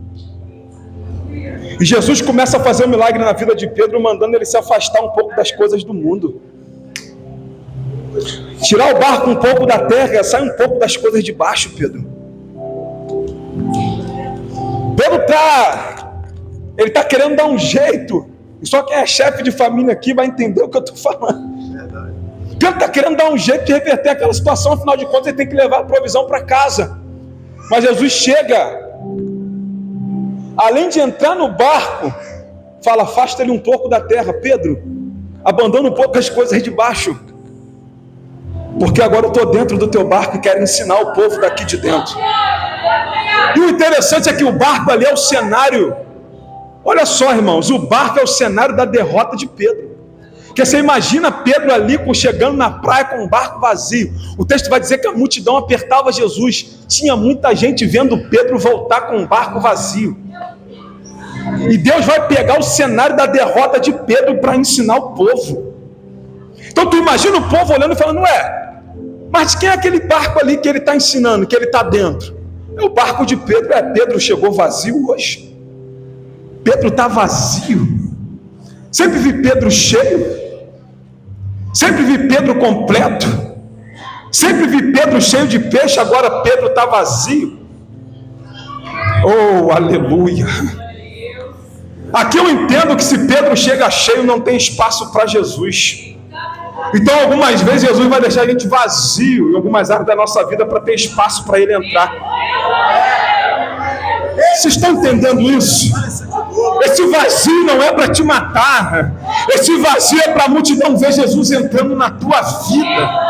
E Jesus começa a fazer um milagre na vida de Pedro, mandando ele se afastar um pouco das coisas do mundo. Tirar o barco um pouco da terra, sai um pouco das coisas de baixo, Pedro. Pedro ele está querendo dar um jeito. E só quem é chefe de família aqui vai entender o que eu estou falando. Pedro está querendo dar um jeito de reverter aquela situação, afinal de contas ele tem que levar a provisão para casa. Mas Jesus chega, além de entrar no barco, fala: afasta ele um pouco da terra. Pedro, abandona um pouco as coisas de baixo, porque agora eu estou dentro do teu barco e quero ensinar o povo daqui de dentro. E o interessante é que o barco ali é o cenário. Olha só, irmãos, o barco é o cenário da derrota de Pedro. Porque você imagina Pedro ali chegando na praia com um barco vazio. O texto vai dizer que a multidão apertava Jesus. Tinha muita gente vendo Pedro voltar com um barco vazio. E Deus vai pegar o cenário da derrota de Pedro para ensinar o povo. Então tu imagina o povo olhando e falando: ué, mas quem é aquele barco ali que ele está ensinando, que ele está dentro? É o barco de Pedro. Pedro chegou vazio hoje. Pedro está vazio. Sempre vi Pedro cheio. Sempre vi Pedro completo. Sempre vi Pedro cheio de peixe. Agora Pedro está vazio. Oh, aleluia. Aqui eu entendo que se Pedro chega cheio, não tem espaço para Jesus. Então algumas vezes Jesus vai deixar a gente vazio em algumas áreas da nossa vida para ter espaço para ele entrar. Vocês estão entendendo isso? Esse vazio não é para te matar. Esse vazio é para a multidão ver Jesus entrando na tua vida.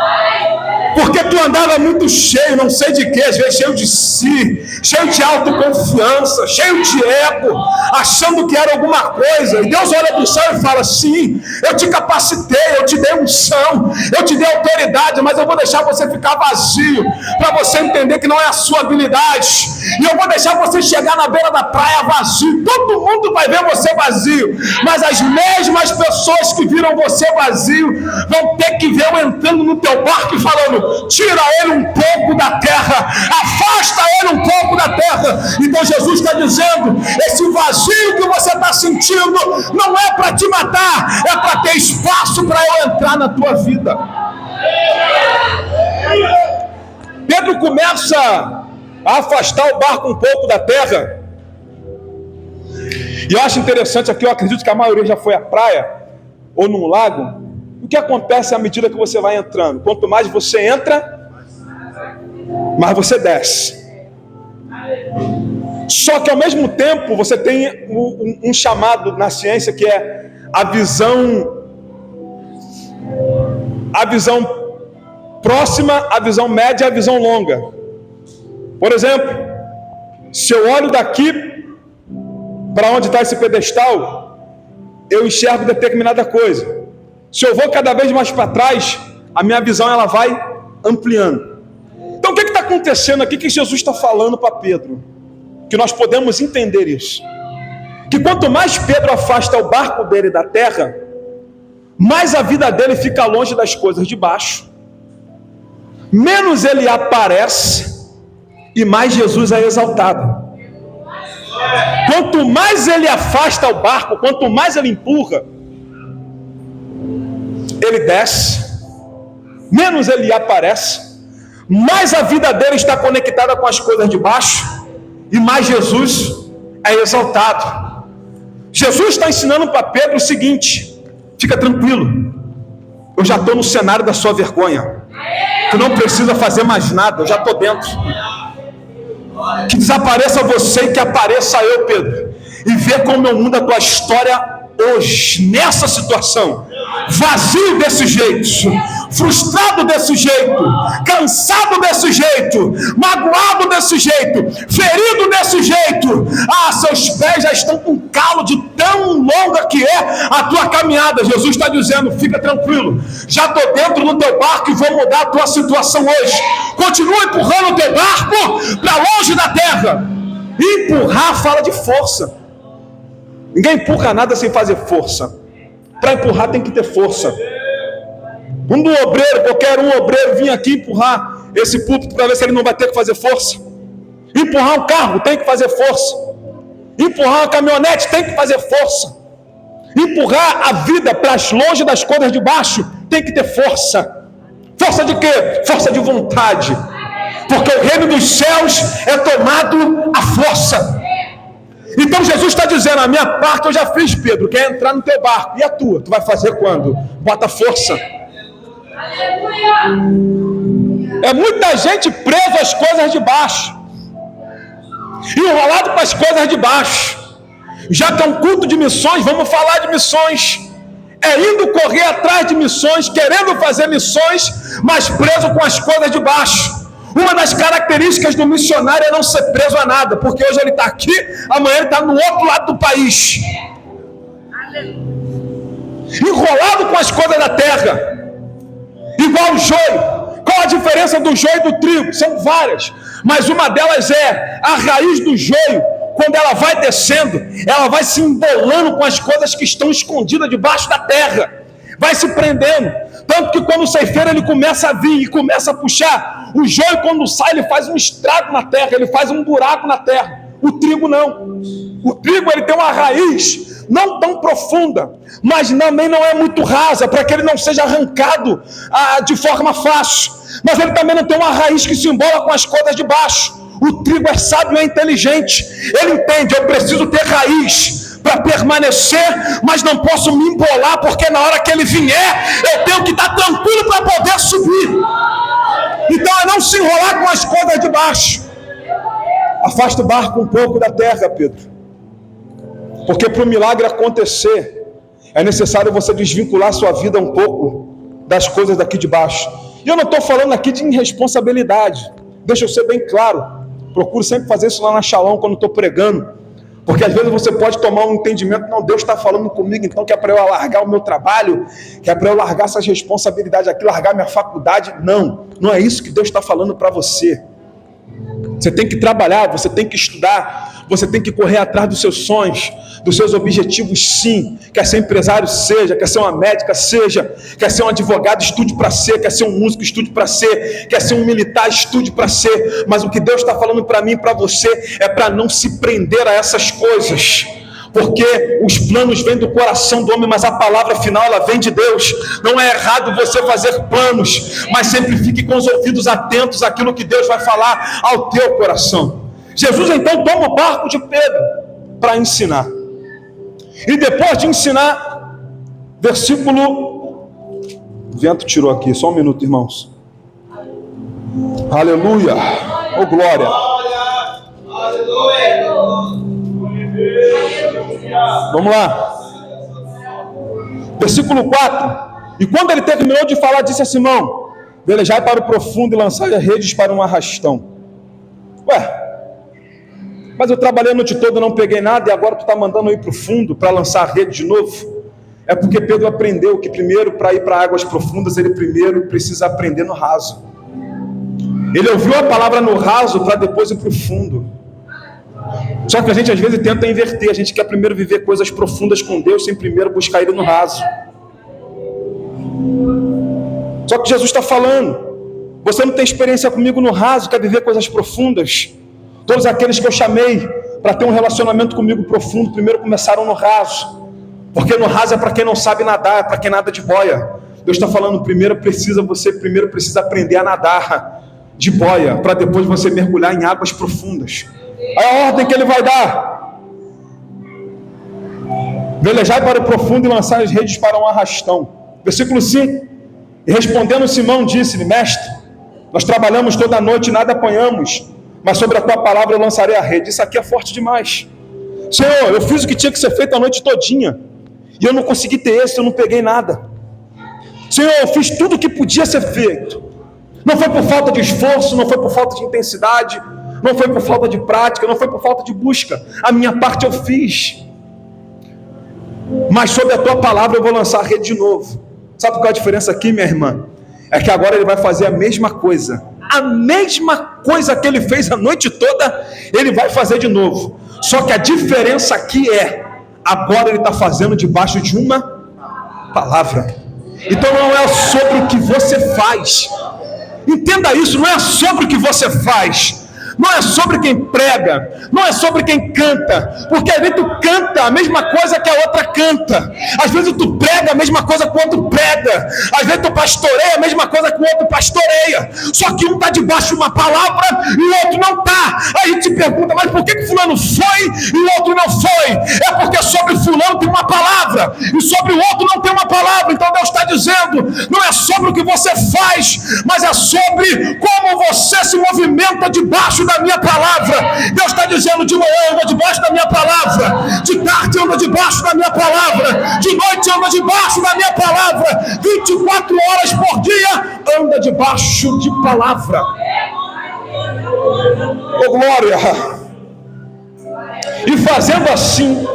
Porque tu andava muito cheio, não sei de quê, às vezes cheio de si, cheio de autoconfiança, cheio de ego, achando que era alguma coisa. E Deus olha para o céu e fala: sim, eu te capacitei, eu te dei unção, eu te dei autoridade, mas eu vou deixar você ficar vazio, para você entender que não é a sua habilidade. E eu vou deixar você chegar na beira da praia vazio. Todo mundo vai ver você vazio, mas as mesmas pessoas que viram você vazio vão ter que ver eu entrando no teu barco e falando: tira ele um pouco da terra, afasta ele um pouco da terra. Então Jesus está dizendo: esse vazio que você está sentindo não é para te matar, é para ter espaço para eu entrar na tua vida. Pedro começa a afastar o barco um pouco da terra. E eu acho interessante aqui, eu acredito que a maioria já foi à praia ou num lago. O que acontece à medida que você vai entrando? Quanto mais você entra, mais você desce. Só que ao mesmo tempo você tem um chamado na ciência que é a visão próxima, a visão média e a visão longa. Por exemplo, se eu olho daqui para onde está esse pedestal, eu enxergo determinada coisa. Se eu vou cada vez mais para trás, a minha visão ela vai ampliando. Então o que está acontecendo aqui que Jesus está falando para Pedro? Que nós podemos entender isso. Que quanto mais Pedro afasta o barco dele da terra, mais a vida dele fica longe das coisas de baixo, menos ele aparece e mais Jesus é exaltado. Quanto mais ele afasta o barco, quanto mais ele empurra, ele desce, menos ele aparece, mais a vida dele está conectada com as coisas de baixo e mais Jesus é exaltado. Jesus está ensinando para Pedro o seguinte: fica tranquilo, eu já estou no cenário da sua vergonha, tu não precisa fazer mais nada, eu já estou dentro. Que desapareça você e que apareça eu, Pedro, e vê como eu mudo a tua história hoje, nessa situação, vazio desse jeito, frustrado desse jeito, cansado desse jeito, magoado desse jeito, ferido desse jeito. Seus pés já estão com calo de tão longa que é a tua caminhada. Jesus está dizendo: fica tranquilo, já estou dentro do teu barco e vou mudar a tua situação hoje. Continua empurrando o teu barco para longe da terra. Empurrar fala de força. Ninguém empurra nada sem fazer força. Para empurrar tem que ter força. Um obreiro, qualquer um obreiro, vir aqui empurrar esse púlpito para ver se ele não vai ter que fazer força. Empurrar um carro tem que fazer força. Empurrar uma caminhonete tem que fazer força. Empurrar a vida para longe das coisas de baixo tem que ter força. Força de quê? Força de vontade. Porque o reino dos céus é tomado à força. Então Jesus está dizendo: a minha parte eu já fiz, Pedro, quer entrar no teu barco. E a tua? Tu vai fazer quando? Bota força. É muita gente presa às coisas de baixo, enrolado com as coisas de baixo. Já que é um culto de missões, vamos falar de missões. É indo correr atrás de missões, querendo fazer missões, mas preso com as coisas de baixo. Uma das características do missionário é não ser preso a nada, porque hoje ele está aqui, amanhã ele está no outro lado do país, enrolado com as coisas da terra, igual o joio. Qual a diferença do joio e do trigo? São várias, mas uma delas é a raiz do joio. Quando ela vai descendo, ela vai se embolando com as coisas que estão escondidas debaixo da terra, vai se prendendo. Tanto que quando o ceifeiro ele começa a vir e começa a puxar, o joio quando sai ele faz um estrago na terra, ele faz um buraco na terra. O trigo não. O trigo ele tem uma raiz não tão profunda, mas também não é muito rasa, para que ele não seja arrancado de forma fácil. Mas ele também não tem uma raiz que se embola com as coisas de baixo. O trigo é sábio e é inteligente. Ele entende: eu preciso ter raiz para permanecer, mas não posso me embolar, porque na hora que ele vier, eu tenho que estar tranquilo para poder subir. Então é não se enrolar com as coisas de baixo. Afasta o barco um pouco da terra, Pedro, porque para o milagre acontecer, é necessário você desvincular sua vida um pouco das coisas daqui de baixo. E eu não estou falando aqui de irresponsabilidade, deixa eu ser bem claro. Procuro sempre fazer isso lá na Shalom quando estou pregando, porque às vezes você pode tomar um entendimento: não, Deus está falando comigo, então que é para eu largar o meu trabalho, que é para eu largar essas responsabilidades aqui, largar minha faculdade. Não é isso que Deus está falando para você. Você tem que trabalhar, você tem que estudar, você tem que correr atrás dos seus sonhos, dos seus objetivos, sim. Quer ser empresário, seja. Quer ser uma médica, seja. Quer ser um advogado, estude para ser. Quer ser um músico, estude para ser. Quer ser um militar, estude para ser. Mas o que Deus está falando para mim e para você é para não se prender a essas coisas, porque os planos vêm do coração do homem, mas a palavra final ela vem de Deus. Não é errado você fazer planos, mas sempre fique com os ouvidos atentos àquilo que Deus vai falar ao teu coração. Jesus então toma o barco de Pedro para ensinar. E depois de ensinar, versículo... O vento tirou aqui, só um minuto, irmãos. Aleluia! Oh, glória! Vamos lá. Versículo 4. E quando ele terminou de falar, disse a Simão: velejai para o profundo e lançai as redes para um arrastão. Mas eu trabalhei a noite toda, não peguei nada, e agora tu está mandando eu ir para o fundo para lançar a rede de novo? É porque Pedro aprendeu que primeiro, para ir para águas profundas, ele primeiro precisa aprender no raso. Ele ouviu a palavra no raso para depois ir para o fundo. Só que a gente às vezes tenta inverter. A gente quer primeiro viver coisas profundas com Deus, sem primeiro buscar Ele no raso. Só que Jesus está falando: você não tem experiência comigo no raso, quer viver coisas profundas? Todos aqueles que eu chamei para ter um relacionamento comigo profundo, primeiro começaram no raso. Porque no raso é para quem não sabe nadar, é para quem nada de boia. Deus está falando, você primeiro precisa aprender a nadar de boia, para depois você mergulhar em águas profundas. É a ordem que ele vai dar: velejai para o profundo e lançai as redes para um arrastão. Versículo 5. E respondendo Simão, disse-lhe: mestre, nós trabalhamos toda a noite e nada apanhamos, mas sobre a tua palavra eu lançarei a rede. Isso aqui é forte demais. Senhor, eu fiz o que tinha que ser feito a noite todinha, e eu não consegui ter êxito, eu não peguei nada. Senhor, eu fiz tudo o que podia ser feito. Não foi por falta de esforço, não foi por falta de intensidade, não foi por falta de prática, não foi por falta de busca. A minha parte eu fiz. Mas sobre a tua palavra eu vou lançar a rede de novo. Sabe qual é a diferença aqui, minha irmã? É que agora ele vai fazer a mesma coisa. A mesma coisa que ele fez a noite toda, ele vai fazer de novo. Só que a diferença aqui é, agora ele está fazendo debaixo de uma palavra. Então não é sobre o que você faz. Entenda isso, não é sobre o que você faz. Não é sobre quem prega, não é sobre quem canta, porque às vezes tu canta a mesma coisa que a outra canta, às vezes tu prega a mesma coisa que o outro prega, às vezes tu pastoreia a mesma coisa que o outro pastoreia, só que um está debaixo de uma palavra e o outro não está. Aí a gente pergunta, mas por que fulano foi e o outro não foi? É porque sobre fulano tem uma palavra e sobre o outro não tem uma palavra. Então Deus está dizendo, não é sobre o que você faz, mas é sobre como você se movimenta debaixo da minha palavra. Deus está dizendo, de manhã anda debaixo da minha palavra, de tarde anda debaixo da minha palavra, de noite anda debaixo da minha palavra, 24 horas por dia anda debaixo de palavra. Oh, glória! E fazendo assim,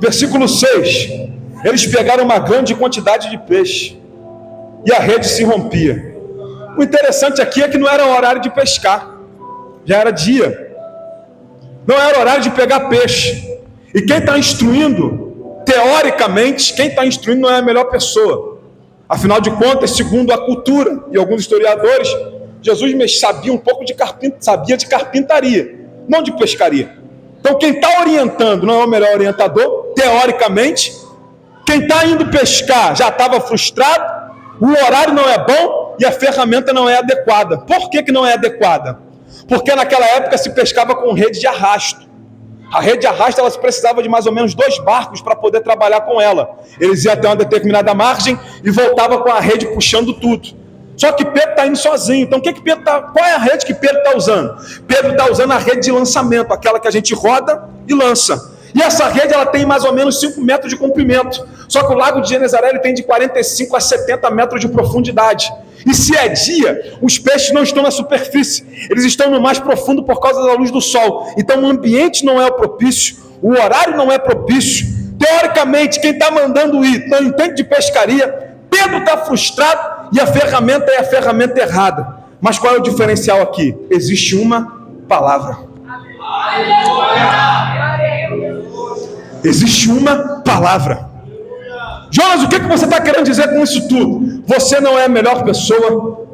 versículo 6, eles pegaram uma grande quantidade de peixe e a rede se rompia. O interessante aqui é que não era horário de pescar, já era dia, não era horário de pegar peixe. E quem está instruindo, teoricamente, quem está instruindo não é a melhor pessoa. Afinal de contas, segundo a cultura e alguns historiadores, Jesus sabia um pouco sabia de carpintaria, não de pescaria. Então quem está orientando não é o melhor orientador, teoricamente. Quem está indo pescar já estava frustrado, o horário não é bom e a ferramenta não é adequada. Por que não é adequada? Porque naquela época se pescava com rede de arrasto. A rede de arrasto, ela precisava de mais ou menos 2 barcos para poder trabalhar com ela. Eles iam até uma determinada margem e voltavam com a rede puxando tudo. Só que Pedro está indo sozinho. Então qual é a rede que Pedro está usando? Pedro está usando a rede de lançamento, aquela que a gente roda e lança. E essa rede ela tem mais ou menos 5 metros de comprimento. Só que o lago de Genezaré ele tem de 45 a 70 metros de profundidade. E se é dia, os peixes não estão na superfície, eles estão no mais profundo por causa da luz do sol. Então o ambiente não é o propício, o horário não é propício. Teoricamente, quem está mandando ir não entende de pescaria. Pedro está frustrado e a ferramenta é a ferramenta errada. Mas qual é o diferencial aqui? Existe uma palavra. Existe uma palavra. Jonas, o que você está querendo dizer com isso tudo? Você não é a melhor pessoa,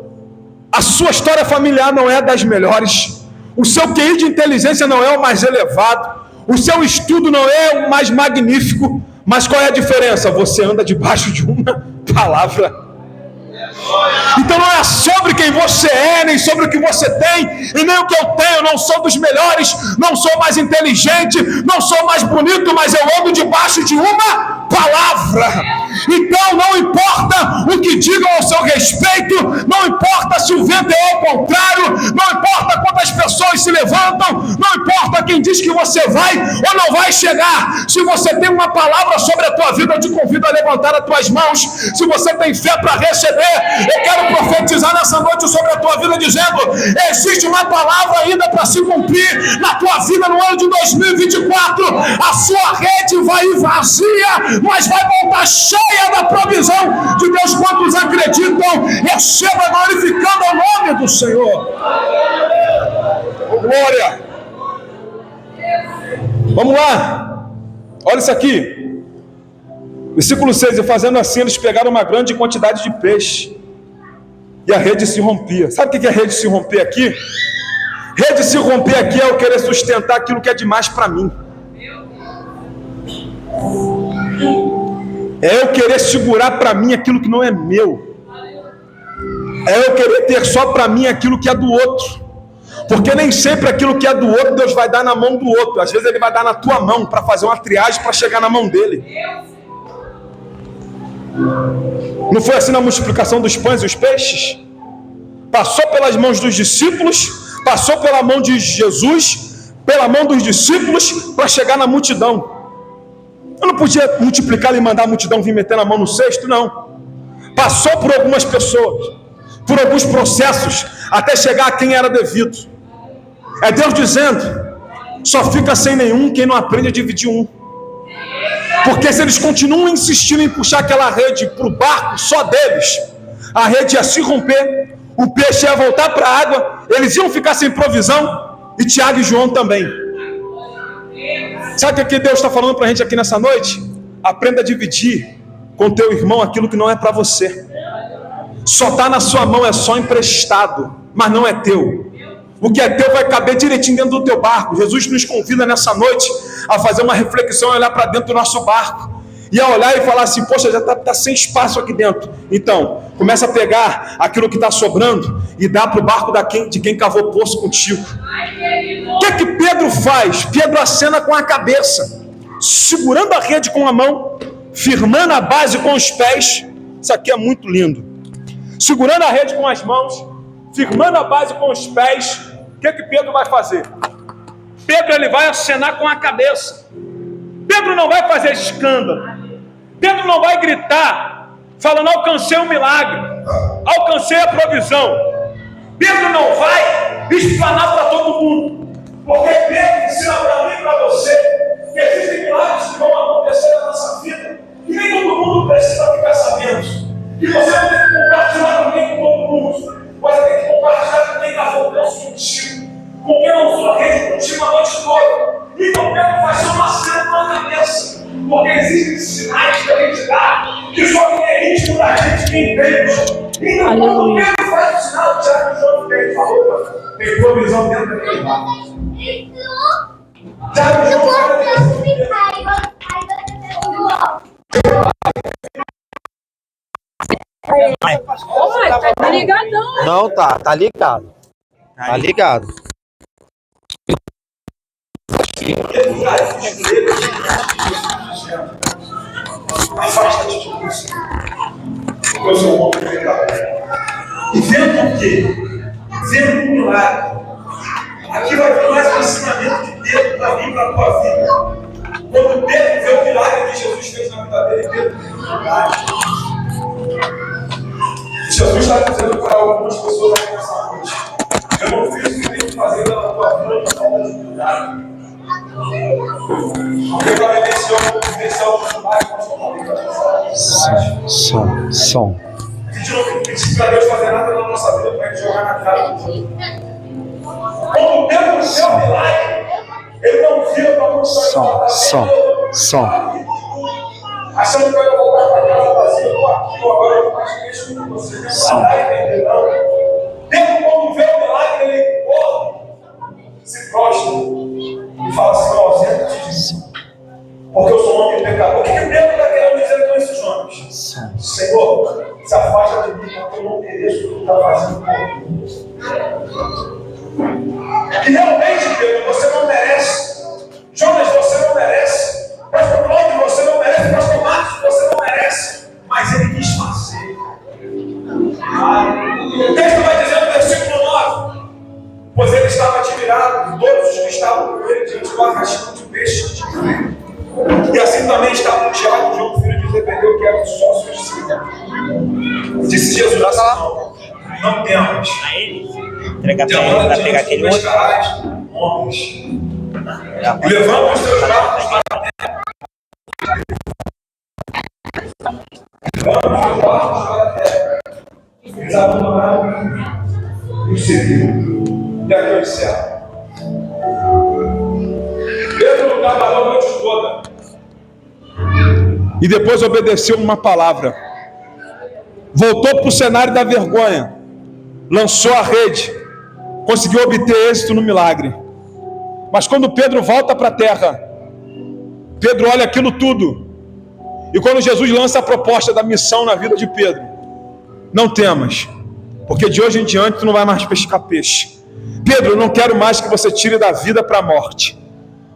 a sua história familiar não é das melhores, o seu QI de inteligência não é o mais elevado, O seu estudo não é o mais magnífico, mas qual é a diferença? Você anda debaixo de uma palavra. Então não é sobre quem você é, nem sobre o que você tem, e nem o que eu tenho. Eu não sou dos melhores, não sou mais inteligente, não sou mais bonito, mas eu ando debaixo de uma palavra. Então não importa o que digam ao seu respeito, não importa se o vento é ao contrário, não importa quantas pessoas se levantam, não importa quem diz que você vai ou não vai chegar. Se você tem uma palavra sobre a tua vida, eu te convido a levantar as tuas mãos. Se você tem fé para receber, eu quero profetizar nessa noite sobre a tua vida, dizendo: existe uma palavra ainda para se cumprir na tua vida no ano de 2024. A sua rede vai ir vazia, mas vai voltar cheia da provisão de Deus. Quantos acreditam? Receba glorificando o nome do Senhor. Oh, glória! Vamos lá, olha isso aqui, versículo 6: e fazendo assim, eles pegaram uma grande quantidade de peixe, e a rede se rompia. Sabe o que é rede se romper aqui? Rede se romper aqui é eu querer sustentar aquilo que é demais para mim. É eu querer segurar para mim aquilo que não é meu. É eu querer ter só para mim aquilo que é do outro. Porque nem sempre aquilo que é do outro Deus vai dar na mão do outro. Às vezes Ele vai dar na tua mão para fazer uma triagem para chegar na mão dele. Não foi assim na multiplicação dos pães e os peixes? Passou pelas mãos dos discípulos, passou pela mão de Jesus, pela mão dos discípulos, para chegar na multidão. Eu não podia multiplicar e mandar a multidão vir meter a mão no cesto, não. Passou por algumas pessoas, por alguns processos, até chegar a quem era devido. É Deus dizendo: só fica sem nenhum quem não aprende a dividir um. Porque se eles continuam insistindo em puxar aquela rede para o barco só deles, a rede ia se romper, o peixe ia voltar para a água, eles iam ficar sem provisão, e Tiago e João também. Sabe o que Deus está falando para a gente aqui nessa noite? Aprenda a dividir com teu irmão aquilo que não é para você. Só está na sua mão, é só emprestado, mas não é teu. O que é teu vai caber direitinho dentro do teu barco. Jesus nos convida nessa noite a fazer uma reflexão e olhar para dentro do nosso barco. E a olhar e falar assim: poxa, já está sem espaço aqui dentro. Então, começa a pegar aquilo que está sobrando e dá para o barco de quem cavou poço contigo. O que é que Pedro faz? Pedro acena com a cabeça, segurando a rede com a mão, firmando a base com os pés. Isso aqui é muito lindo. Segurando a rede com as mãos, firmando a base com os pés. O que é que Pedro vai fazer? Pedro, ele vai acenar com a cabeça. Pedro não vai fazer escândalo. Pedro não vai gritar, falando: alcancei um milagre, alcancei a provisão. Pedro não vai explanar para todo mundo, porque Pedro ensina para mim e para você que existem milagres que vão acontecer na nossa vida, e nem todo mundo precisa ficar sabendo. E você não tem que compartilhar também com todo mundo. Você tem que compartilhar com quem está voltando contigo, com quem não sua rede contigo a noite toda. Então Pedro faz só uma cena na cabeça, porque existem sinais que a gente dá que só quem é íntimo da gente que entende. Então quando Pedro faz o sinal, o Tiago e João tem falou, tem provisão dentro daquele barco. Tiago e João tá ligadão. Não, tá ligado. Tá ligado. Afasta-te de isso. Eu sou um homem pecador. E vendo o quê? Vendo um milagre. Aqui vai vir mais um ensinamento de Pedro para vir para a tua vida. Quando Pedro vê o milagre que Jesus fez na vida dele, Pedro tem humildade. Jesus está dizendo para algumas pessoas aqui nessa noite: eu não fiz o que tenho que fazer na tua vida por falta de humildade. Porque para vivenciar o milagre, nós somos Som. a gente não tem que pedir para Deus fazer nada na nossa vida para a gente jogar na cara do outro. Quando Pedro o seu milagre, ele não vira para a Som. achando que vai voltar para casa vazia, eu estou aqui, agora eu faço isso com você. Não vai entender, não. Pedro, quando vê o milagre, ele corre, se prostra e fala assim: ó, senta-te Porque eu sou um homem pecador. O que Pedro está querendo dizer com esses homens? Senhor, se afasta de mim, porque eu não mereço o que tu está fazendo comigo. E realmente, Pedro, você não merece. Jonas, você não merece. Pastor Cláudio, você não merece. Pastor Marcos, você não merece. Mas ele quis fazer. O texto vai dizer no versículo 9: pois ele estava admirado de todos os que estavam com ele diante do arrastão de peixes de fé. E assim também estava o Tiago, João, filho de Zebedeu, que era o sócio de Simão. Disse Jesus assim: não temos. A ele? Entrega para pegar aquele outro. Homens. E levanta os teus braços para a terra. Levanta os teus braços para a terra. Eles abandonaram e o seguiram. E aqui eu encerro. Pedro trabalhou a noite toda. E depois obedeceu uma palavra. Voltou para o cenário da vergonha. Lançou a rede. Conseguiu obter êxito no milagre. Mas quando Pedro volta para a terra, Pedro olha aquilo tudo. E quando Jesus lança a proposta da missão na vida de Pedro: não temas, porque de hoje em diante tu não vai mais pescar peixe. Pedro, eu não quero mais que você tire da vida para a morte.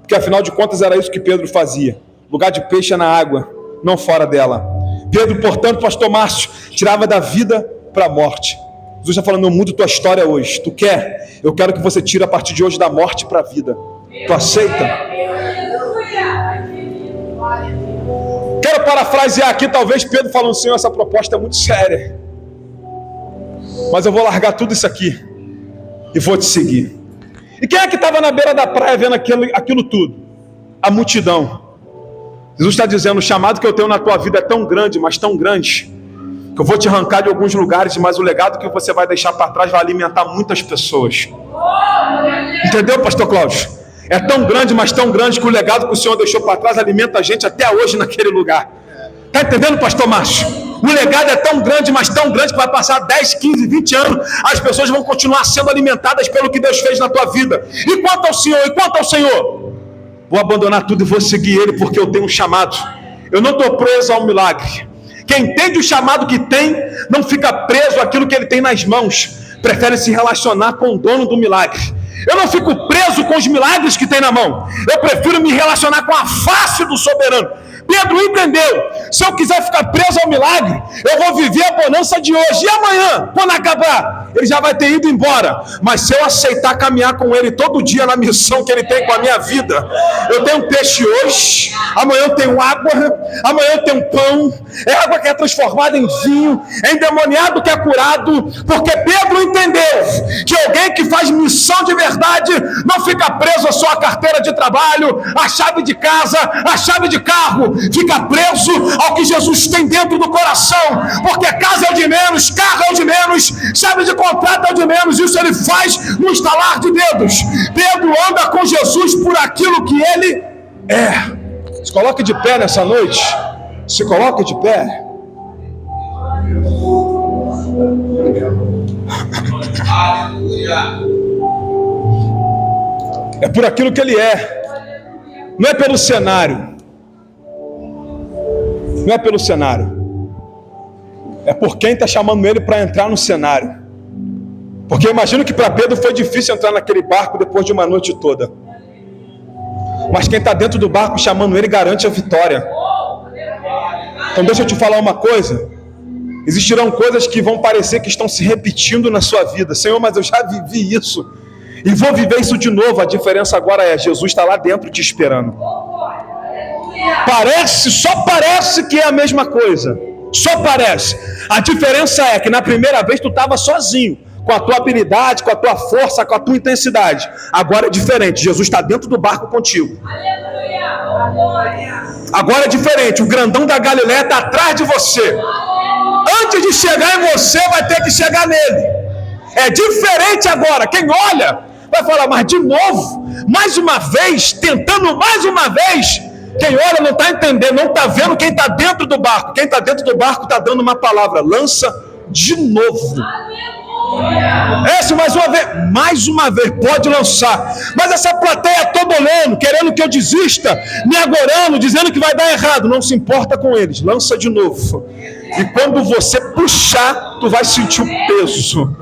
Porque afinal de contas era isso que Pedro fazia. Lugar de peixe é na água, não fora dela. Pedro, portanto, pastor Márcio, tirava da vida para a morte. Jesus está falando: eu mudo tua história hoje. Tu quer? Eu quero que você tire a partir de hoje da morte para a vida. Tu aceita? Quero parafrasear aqui, talvez Pedro falando: Senhor, essa proposta é muito séria, mas eu vou largar tudo isso aqui e vou te seguir. E quem é que estava na beira da praia vendo aquilo tudo? A multidão. Jesus está dizendo: o chamado que eu tenho na tua vida é tão grande, mas tão grande, que eu vou te arrancar de alguns lugares, mas o legado que você vai deixar para trás vai alimentar muitas pessoas. Entendeu, pastor Cláudio? É tão grande, mas tão grande, que o legado que o Senhor deixou para trás alimenta a gente até hoje naquele lugar. Está entendendo, pastor Márcio? O legado é tão grande, mas tão grande, que vai passar 10, 15, 20 anos, as pessoas vão continuar sendo alimentadas pelo que Deus fez na tua vida. E quanto ao Senhor? E quanto ao Senhor? Vou abandonar tudo e vou seguir Ele, porque eu tenho um chamado. Eu não estou preso ao milagre. Quem entende o chamado que tem, não fica preso àquilo que ele tem nas mãos. Prefere se relacionar com o dono do milagre. Eu não fico preso com os milagres que tem na mão. Eu prefiro me relacionar com a face do soberano. Pedro entendeu: se eu quiser ficar preso ao milagre, eu vou viver a bonança de hoje. E amanhã, quando acabar, ele já vai ter ido embora. Mas se eu aceitar caminhar com ele todo dia na missão que ele tem com a minha vida, eu tenho peixe hoje, amanhã eu tenho água, amanhã eu tenho pão, é água que é transformada em vinho, é endemoniado que é curado, porque Pedro entendeu que alguém que faz missão de verdade não fica preso à sua carteira de trabalho, à chave de casa, à chave de carro, fica preso ao que Jesus tem dentro do coração, porque casa é o de menos, carro é o de menos, chave de contrato é o de menos. Isso ele faz no estalar de dedos. Pedro anda com Jesus por aquilo que ele é. Se coloque de pé nessa noite. Se coloque de pé. É por aquilo que ele é. Não é pelo cenário. Não é pelo cenário. É por quem está chamando ele para entrar no cenário. Porque eu imagino que para Pedro foi difícil entrar naquele barco depois de uma noite toda. Mas quem está dentro do barco chamando ele garante a vitória. Então deixa eu te falar uma coisa. Existirão coisas que vão parecer que estão se repetindo na sua vida. Senhor, mas eu já vivi isso. E vou viver isso de novo. A diferença agora é: Jesus está lá dentro te esperando. Só parece que é a mesma coisa. Só parece. A diferença é que na primeira vez tu estava sozinho, com a tua habilidade, com a tua força, com a tua intensidade. Agora é diferente. Jesus está dentro do barco contigo. Agora é diferente. O grandão da Galileia está atrás de você. Antes de chegar em você, vai ter que chegar nele. É diferente agora. Quem olha vai falar: mas de novo, mais uma vez, tentando mais uma vez. Quem olha não está entendendo, não está vendo quem está dentro do barco. Quem está dentro do barco está dando uma palavra: lança de novo. Esse mais uma vez, pode lançar. Mas essa plateia toda olhando, querendo que eu desista, me agorando, dizendo que vai dar errado. Não se importa com eles, lança de novo. E quando você puxar, tu vai sentir o peso.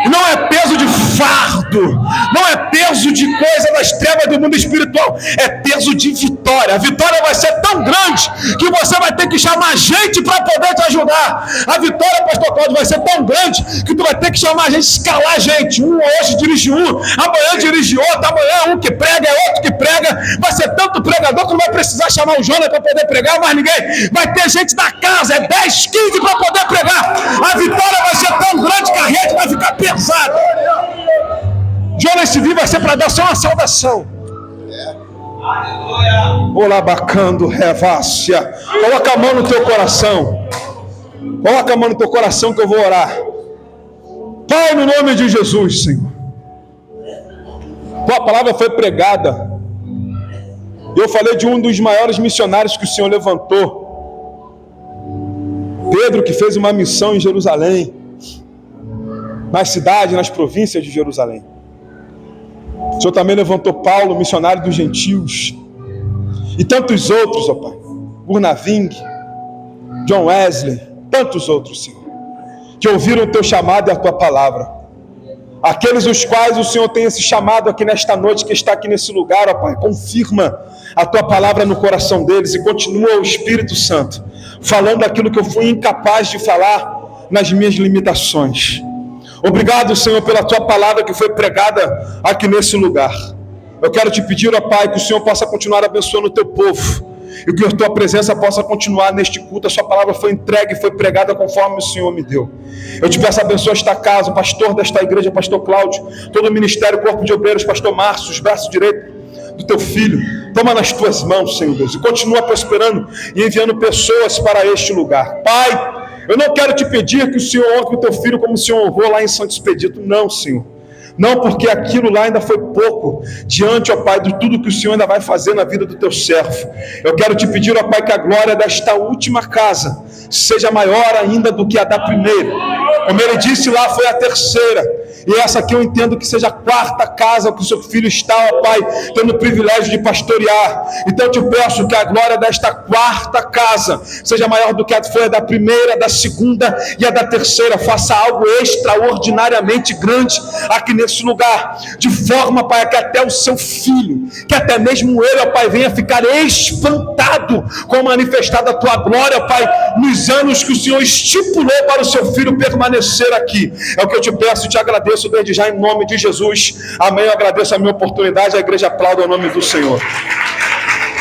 E não é peso de fardo, não é peso de coisa das trevas do mundo espiritual, é peso de vitória. A vitória vai ser tão grande que você vai ter que chamar gente para poder te ajudar. A vitória, pastor Cláudio, vai ser tão grande que tu vai ter que chamar gente, escalar gente. Um hoje dirige um, amanhã dirige outro, amanhã um que prega é outro que prega. Vai ser tanto pregador que não vai precisar chamar o Jonas para poder pregar, mas ninguém. Vai ter gente da casa, é 10, 15 para poder pregar. A vitória vai ser tão grande que a rede vai ficar pesada. Jonas se vir vai ser para dar só uma saudação. Olá, bacando, revácia. Coloca a mão no teu coração. Coloca a mão no teu coração que eu vou orar. Pai, no nome de Jesus, Senhor. Tua palavra foi pregada. Eu falei de um dos maiores missionários que o Senhor levantou. Pedro, que fez uma missão em Jerusalém, nas cidades, nas províncias de Jerusalém. O Senhor também levantou Paulo, missionário dos gentios, e tantos outros, ó Pai, Burnaving, John Wesley, tantos outros, Senhor, que ouviram o teu chamado e a tua palavra. Aqueles os quais o Senhor tem esse chamado aqui nesta noite, que está aqui nesse lugar, ó Pai, confirma a tua palavra no coração deles e continua o Espírito Santo falando aquilo que eu fui incapaz de falar nas minhas limitações. Obrigado, Senhor, pela tua palavra que foi pregada aqui nesse lugar. Eu quero te pedir, ó Pai, que o Senhor possa continuar abençoando o teu povo e que a tua presença possa continuar neste culto. A sua palavra foi entregue e foi pregada conforme o Senhor me deu. Eu te peço, abençoa esta casa, o pastor desta igreja, pastor Cláudio, todo o ministério, corpo de obreiros, pastor Márcio, os braços direitos do teu filho. Toma nas tuas mãos, Senhor Deus, e continua prosperando e enviando pessoas para este lugar. Pai, eu não quero te pedir que o Senhor honre o teu filho como o Senhor honrou lá em Santo Expedito. Não, Senhor. Não, porque aquilo lá ainda foi pouco diante, ó Pai, de tudo que o Senhor ainda vai fazer na vida do teu servo. Eu quero te pedir, ó Pai, que a glória desta última casa seja maior ainda do que a da primeira. Como ele disse lá, foi a terceira. E essa aqui eu entendo que seja a quarta casa que o seu filho está, ó Pai, tendo o privilégio de pastorear. Então eu te peço que a glória desta quarta casa seja maior do que a foi a da primeira, da segunda e a da terceira. Faça algo extraordinariamente grande aqui nesse lugar, de forma, Pai, que até o seu filho, que até mesmo ele, ó Pai, venha ficar espantado com a manifestada tua glória, ó Pai, nos anos que o Senhor estipulou para o seu filho permanecer aqui. É o que eu te peço e te agradeço desde já em nome de Jesus. Amém. Eu agradeço a minha oportunidade. A igreja aplauda o nome do Senhor.